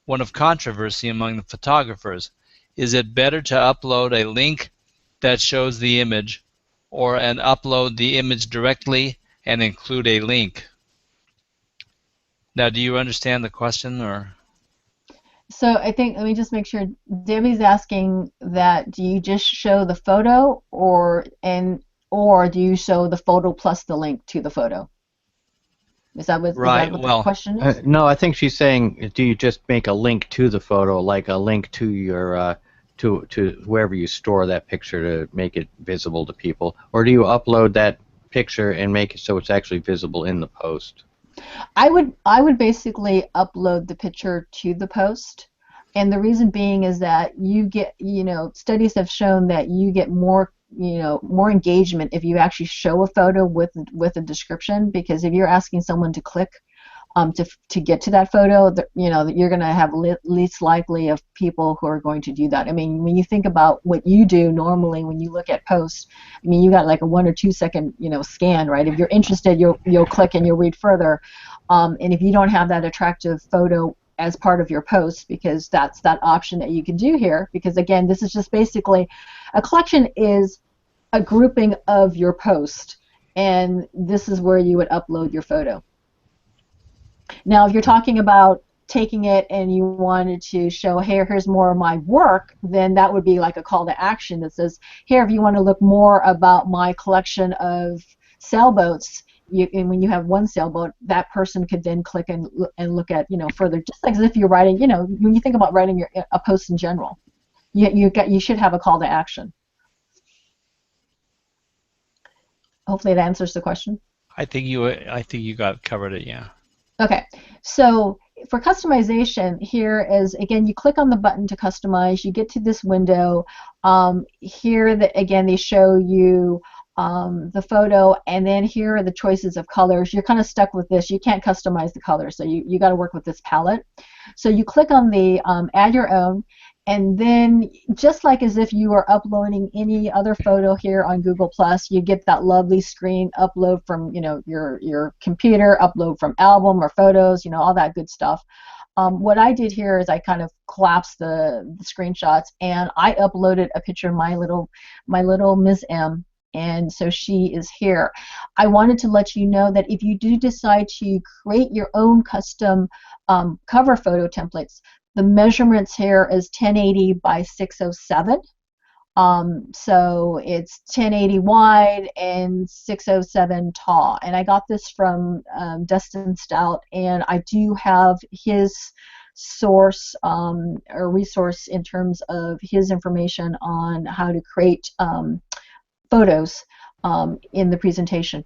Speaker 1: one of controversy among the photographers. Is it better to upload a link that shows the image, or upload the image directly and include a link? Now, do you understand the question, or?
Speaker 4: So I think, let me just make sure, Debbie's asking that do you just show the photo, or do you show the photo plus the link to the photo? Is that what the question is?
Speaker 3: No, I think she's saying, do you just make a link to the photo, like a link to your to wherever you store that picture to make it visible to people, or do you upload that picture and make it so it's actually visible in the post?
Speaker 4: I would basically upload the picture to the post, and the reason being is that you get, studies have shown that you get more engagement if you actually show a photo with a description, because if you're asking someone to click to get to that photo, you're going to have least likely of people who are going to do that. When you think about what you do normally when you look at posts, you got like a 1 or 2 second scan, right? If you're interested, you'll click and you'll read further, and if you don't have that attractive photo as part of your post, because that's that option that you can do here, because again, this is just basically, a collection is a grouping of your post, and this is where you would upload your photo. Now, if you're talking about taking it and you wanted to show, hey, here's more of my work, then that would be like a call to action that says, here, if you want to look more about my collection of sailboats, and when you have one sailboat, that person could then click and look at further, just like as if you're writing, when you think about writing a post in general, you should have a call to action. Hopefully that answers the question.
Speaker 1: I think you covered it, yeah.
Speaker 4: Okay, so for customization, here is, again, you click on the button to customize, you get to this window. Here, again, they show you the photo, and then here are the choices of colors. You're kind of stuck with this. You can't customize the colors, so you got to work with this palette. So you click on the add your own, and then just like as if you were uploading any other photo here on Google+, you get that lovely screen, upload from your computer, upload from album or photos, all that good stuff. What I did here is I kind of collapsed the screenshots, and I uploaded a picture of my little Ms. M, and so she is here. I wanted to let you know that if you do decide to create your own custom cover photo templates, the measurements here is 1080 by 607. So it's 1080 wide and 607 tall. And I got this from Dustin Stout, and I do have his source or resource in terms of his information on how to create photos in the presentation.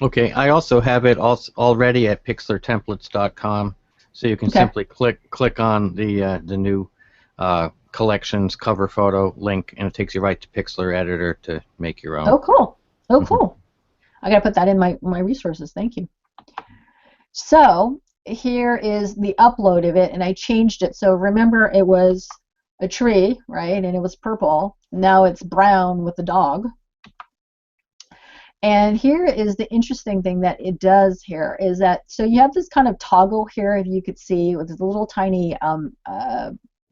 Speaker 3: Okay, I also have it already at pixlrtemplates.com, so you can simply click on the new collections cover photo link, and it takes you right to Pixlr Editor to make your own.
Speaker 4: Oh, cool. Oh, cool. I got to put that in my resources. Thank you. So here is the upload of it, and I changed it. So remember, it was a tree, right, and it was purple. Now it's brown with the dog. And here is the interesting thing that it does here is that, so you have this kind of toggle here, if you could see, with this little tiny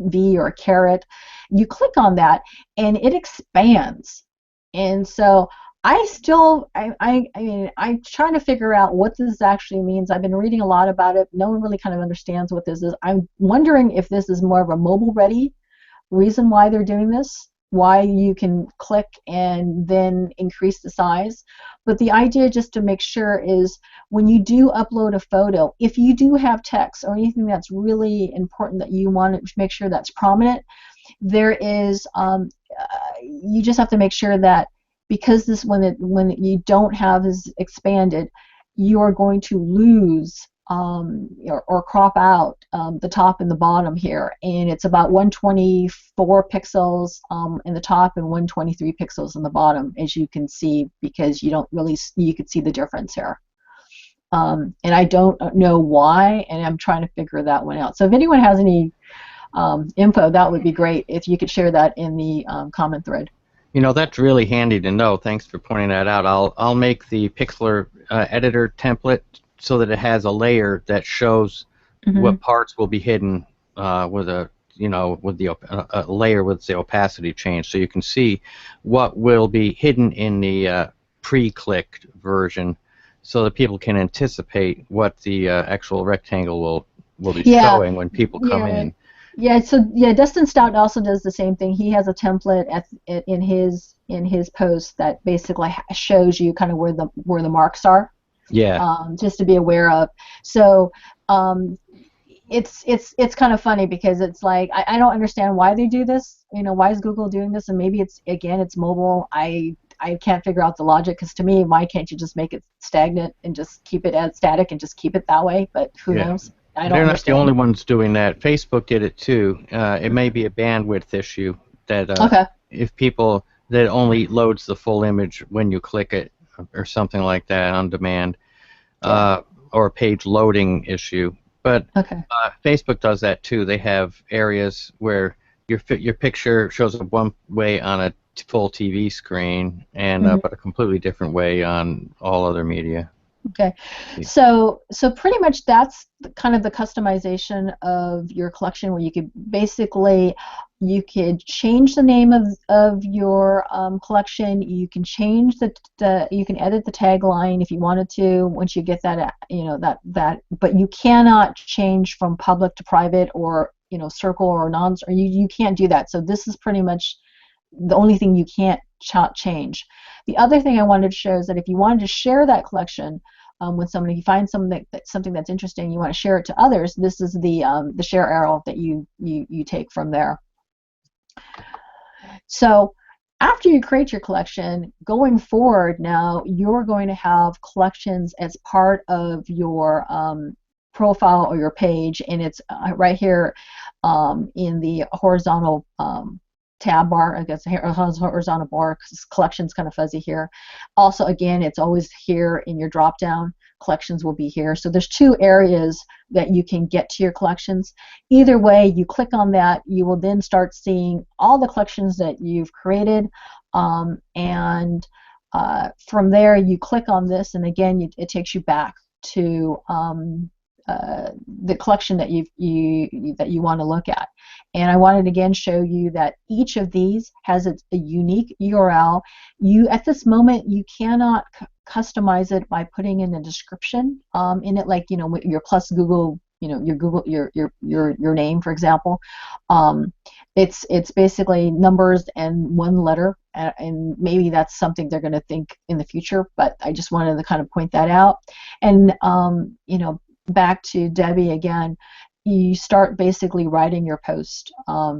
Speaker 4: V or a caret. You click on that, and it expands. And so I mean, I'm trying to figure out what this actually means. I've been reading a lot about it. No one really kind of understands what this is. I'm wondering if this is more of a mobile-ready reason why they're doing this, why you can click and then increase the size. But the idea, just to make sure, is when you do upload a photo, if you do have text or anything that's really important that you want to make sure that's prominent, there is you just have to make sure that, because this, when you don't have this expanded, you are going to lose or crop out the top and the bottom here, and it's about 124 pixels in the top and 123 pixels in the bottom, as you can see, because you could see the difference here. And I don't know why, and I'm trying to figure that one out. So if anyone has any info, that would be great if you could share that in the comment thread.
Speaker 3: You know, that's really handy to know. Thanks for pointing that out. I'll make the Pixlr editor template so that it has a layer that shows what parts will be hidden with a layer with the opacity change, so you can see what will be hidden in the pre-clicked version, so that people can anticipate what the actual rectangle will be showing when people come in.
Speaker 4: Yeah, so Dustin Stout also does the same thing. He has a template in his post that basically shows you kind of where the marks are.
Speaker 3: Yeah.
Speaker 4: Just to be aware of. So it's kind of funny, because it's like I don't understand why they do this. You know, why is Google doing this? And maybe it's mobile. I can't figure out the logic, because to me, why can't you just make it stagnant and just keep it as static and just keep it that way? But who knows?
Speaker 3: They're not the only ones doing that. Facebook did it too. It may be a bandwidth issue that if people, that only loads the full image when you click it, or something like that on demand, or a page loading issue. But Facebook does that too. They have areas where your picture shows up one way on a full TV screen, and but a completely different way on all other media.
Speaker 4: Okay, so pretty much that's kind of the customization of your collection, where you could basically change the name of your collection. You can change you can edit the tagline if you wanted to once you get that but you cannot change from public to private, or circle or non, or you can't do that. So this is pretty much the only thing you can't change. The other thing I wanted to show is that if you wanted to share that collection with somebody, you find something that's interesting, you want to share it to others, this is the share arrow that you take from there. So after you create your collection, going forward now, you're going to have collections as part of your profile or your page, and it's right here in the horizontal tab bar, I guess, horizontal bar, because collection's kind of fuzzy here. Also, again, it's always here in your drop down. Collections will be here. So there's two areas that you can get to your collections. Either way, you click on that, you will then start seeing all the collections that you've created, and from there you click on this, and again it takes you back to the collection that you want to look at. And I wanted to again show you that each of these has a unique URL. At this moment, you cannot customize it by putting in a description in it, like your plus Google, your Google, your name, for example. It's basically numbers and one letter, and maybe that's something they're going to think in the future. But I just wanted to kind of point that out. And back to Debbie again, you start basically writing your post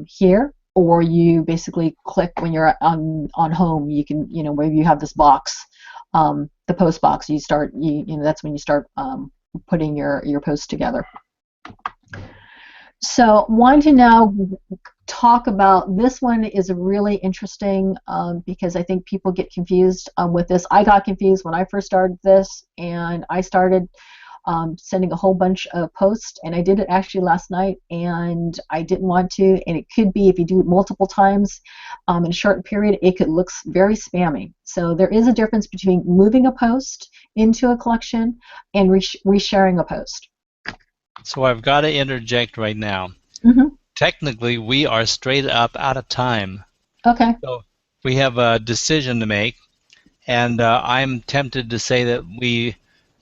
Speaker 4: here, or you basically click when you're on home. You can, where you have this box, the post box. You start, that's when you start putting your posts together. So, want to now talk about this one is really interesting because I think people get confused with this. I got confused when I first started this, and I started sending a whole bunch of posts, and I did it actually last night, and I didn't want to, and it could be if you do it multiple times in a short period, it could look very spammy. So there is a difference between moving a post into a collection and resharing a post.
Speaker 1: So I've got to interject right now.
Speaker 4: Mm-hmm.
Speaker 1: Technically, we are straight up out of time.
Speaker 4: Okay.
Speaker 1: So we have a decision to make, and I'm tempted to say that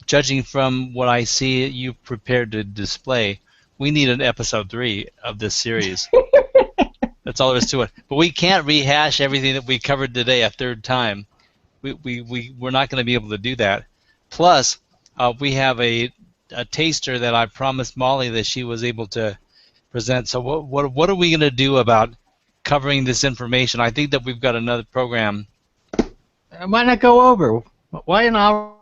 Speaker 1: judging from what I see you prepared to display, we need an episode 3 of this series. That's all there is to it. But we can't rehash everything that we covered today a third time. We're not going to be able to do that. Plus, we have a taster that I promised Molly that she was able to present. So what are we going to do about covering this information? I think that we've got another program.
Speaker 3: Why not go over? Why an hour?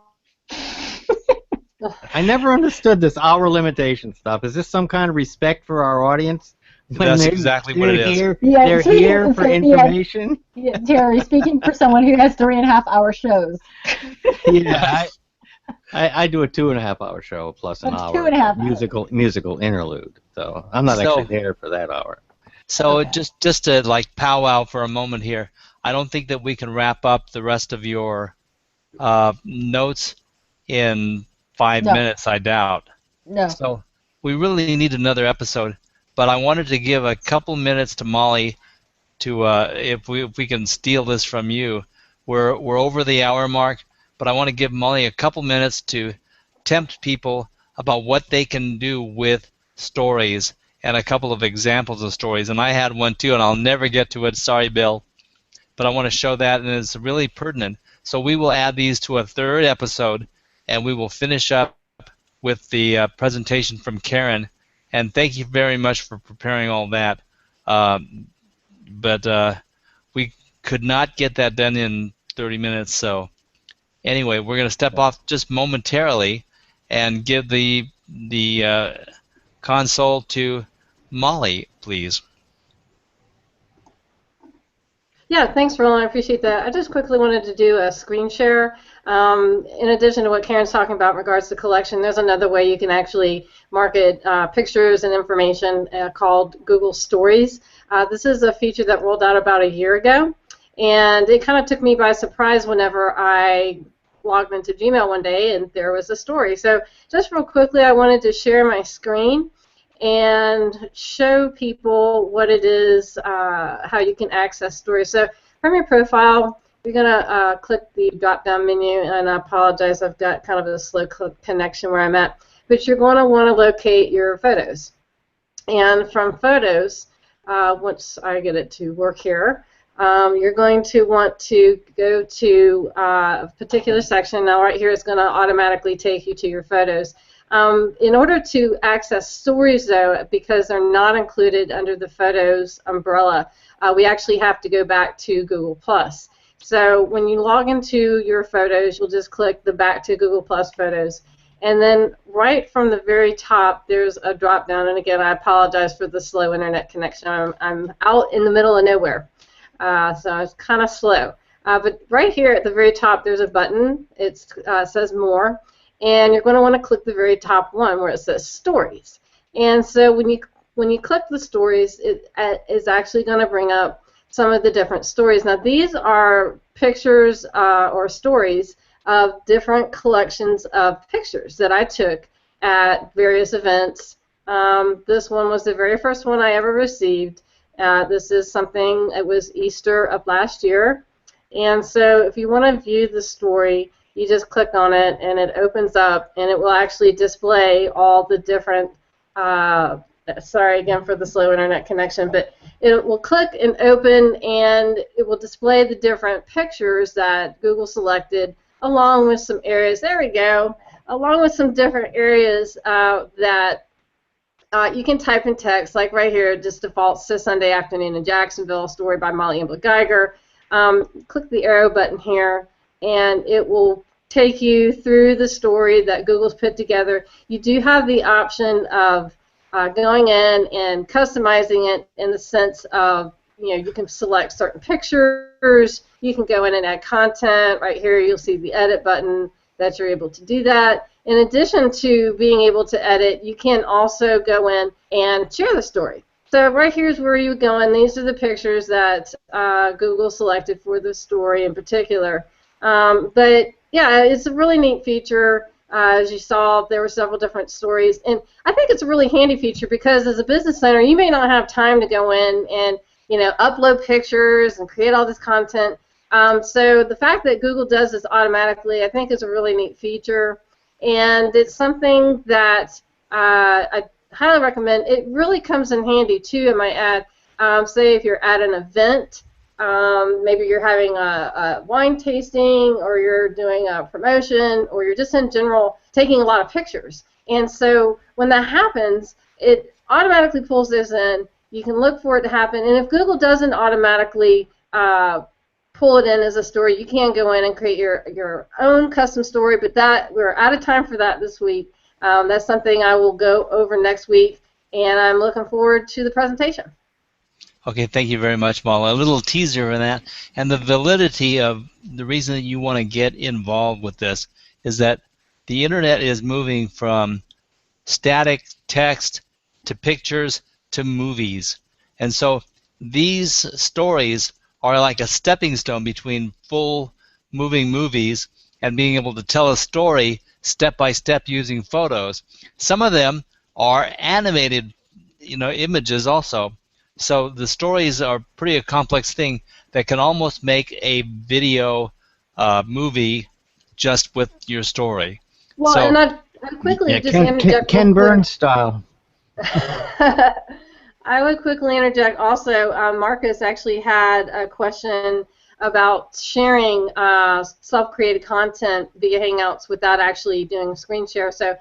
Speaker 3: I never understood this hour limitation stuff. Is this some kind of respect for our audience?
Speaker 1: That's exactly what it is.
Speaker 3: They're here for information?
Speaker 4: Yeah, Terry, speaking for someone who has 3.5-hour shows.
Speaker 3: Yeah, I do a 2.5-hour show plus an hour
Speaker 4: 2.5
Speaker 3: musical interlude. So I'm not actually there for that hour.
Speaker 1: So
Speaker 4: Okay.
Speaker 1: just to like powwow for a moment here, I don't think that we can wrap up the rest of your notes in 5 minutes, I doubt.
Speaker 4: No.
Speaker 1: So we really need another episode. But I wanted to give a couple minutes to Molly to if we can steal this from you. We're over the hour mark, but I want to give Molly a couple minutes to tempt people about what they can do with stories and a couple of examples of stories. And I had one too, and I'll never get to it. Sorry, Bill. But I want to show that, and it's really pertinent. So we will add these to a third episode, and we will finish up with the presentation from Karen. And thank you very much for preparing all that. But we could not get that done in 30 minutes. So anyway, we're going to step off just momentarily and give the console to Molly, please.
Speaker 2: Yeah, thanks, Roland. I appreciate that. I just quickly wanted to do a screen share. In addition to what Karen's talking about in regards to collection, there's another way you can actually market pictures and information called Google Stories. This is a feature that rolled out about a year ago, and it kind of took me by surprise whenever I logged into Gmail one day and there was a story. So just real quickly, I wanted to share my screen and show people what it is, how you can access stories. So from your profile, you're going to click the drop-down menu, and I apologize, I've got kind of a slow connection where I'm at, but you're going to want to locate your photos. And from photos, once I get it to work here, you're going to want to go to a particular section. Now right here it's going to automatically take you to your photos. In order to access stories, though, because they're not included under the photos umbrella, we actually have to go back to Google+. So when you log into your photos, you'll just click the Back to Google+ Photos. And then right from the very top, there's a drop-down. And again, I apologize for the slow internet connection. I'm out in the middle of nowhere, so it's kind of slow. But right here at the very top, there's a button. It says More. And you're going to want to click the very top one where it says Stories. And so when you click the Stories, it is actually going to bring up some of the different stories. Now these are pictures or stories of different collections of pictures that I took at various events. This one was the very first one I ever received. This is something, it was Easter of last year. And so if you want to view the story, you just click on it and it opens up and it will actually display all the different, sorry again for the slow internet connection, but it will click and open and it will display the different pictures that Google selected along with some areas, there we go, along with some different areas that you can type in text, like right here, just defaults to Sunday afternoon in Jacksonville, story by Molly Ambler Geiger. Click the arrow button here, and it will take you through the story that Google's put together. You do have the option of going in and customizing it in the sense of, you can select certain pictures, you can go in and add content. Right here you'll see the edit button that you're able to do that. In addition to being able to edit, you can also go in and share the story. So right here's where you go in. These are the pictures that Google selected for the story in particular. But yeah, it's a really neat feature. As you saw, there were several different stories, and I think it's a really handy feature because as a business owner, you may not have time to go in and upload pictures and create all this content. So the fact that Google does this automatically, I think, is a really neat feature, and it's something that I highly recommend. It really comes in handy too, I might add. Say if you're at an event, maybe you're having a wine tasting, or you're doing a promotion, or you're just in general taking a lot of pictures. And so when that happens, it automatically pulls this in. You can look for it to happen, and if Google doesn't automatically pull it in as a story, you can go in and create your own custom story, but we're out of time for that this week. That's something I will go over next week, and I'm looking forward to the presentation.
Speaker 1: Okay, thank you very much, Molly. A little teaser in that, and the validity of the reason that you want to get involved with this is that the internet is moving from static text to pictures to movies, and so these stories are like a stepping stone between full moving movies and being able to tell a story step by step using photos. Some of them are animated, images also. So the stories are pretty a complex thing that can almost make a video movie just with your story.
Speaker 2: Well,
Speaker 1: so,
Speaker 2: and I'd quickly just interject.
Speaker 3: Ken Burns style.
Speaker 2: I would quickly interject also. Marcus actually had a question about sharing self-created content via Hangouts without actually doing a screen share. So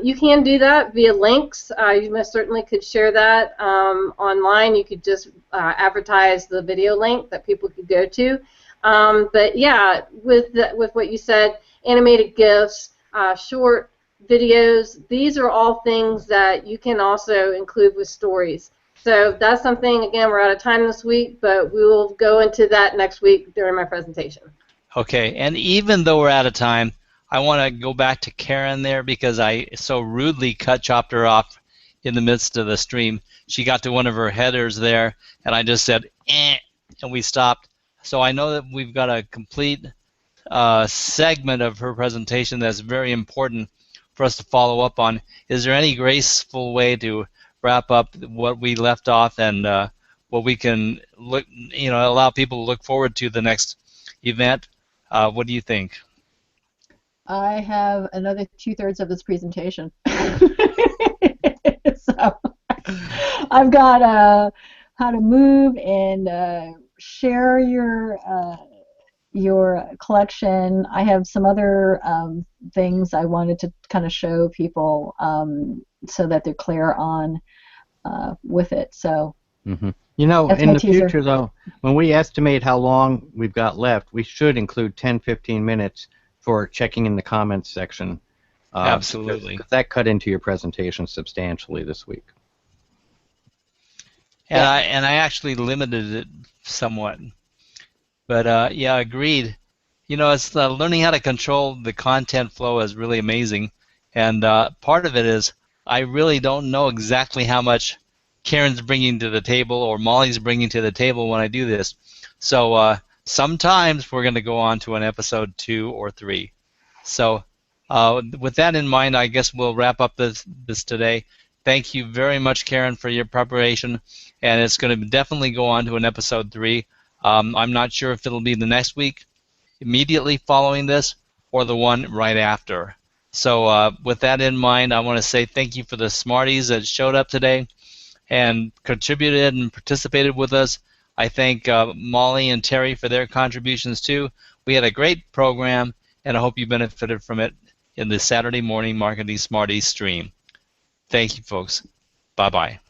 Speaker 2: you can do that via links. You most certainly could share that online. You could just advertise the video link that people could go to. But yeah, with what you said, animated GIFs, short videos, these are all things that you can also include with stories. So that's something, again, we're out of time this week, but we will go into that next week during my presentation.
Speaker 1: Okay, and even though we're out of time, I want to go back to Karen there because I so rudely chopped her off in the midst of the stream. She got to one of her headers there, and I just said, and we stopped. So I know that we've got a complete segment of her presentation that's very important for us to follow up on. Is there any graceful way to wrap up what we left off and what we can look, allow people to look forward to the next event? What do you think?
Speaker 4: I have another 2/3 of this presentation. So I've got how to move and share your collection. I have some other things I wanted to kind of show people so that they're clear on with it. So
Speaker 3: in the future, though, when we estimate how long we've got left, we should include 10-15 minutes for checking in the comments section.
Speaker 1: Absolutely.
Speaker 3: That cut into your presentation substantially this week.
Speaker 1: And I actually limited it somewhat. But yeah, agreed. It's learning how to control the content flow is really amazing. And part of it is I really don't know exactly how much Karen's bringing to the table or Molly's bringing to the table when I do this. So sometimes we're going to go on to an episode 2 or 3. So with that in mind, I guess we'll wrap up this today. Thank you very much, Karen, for your preparation. And it's going to definitely go on to an episode 3. I'm not sure if it'll be the next week, immediately following this, or the one right after. So with that in mind, I want to say thank you for the smarties that showed up today and contributed and participated with us. I thank Molly and Terry for their contributions too. We had a great program, and I hope you benefited from it in the Saturday morning Marketing Smarties stream. Thank you, folks. Bye-bye.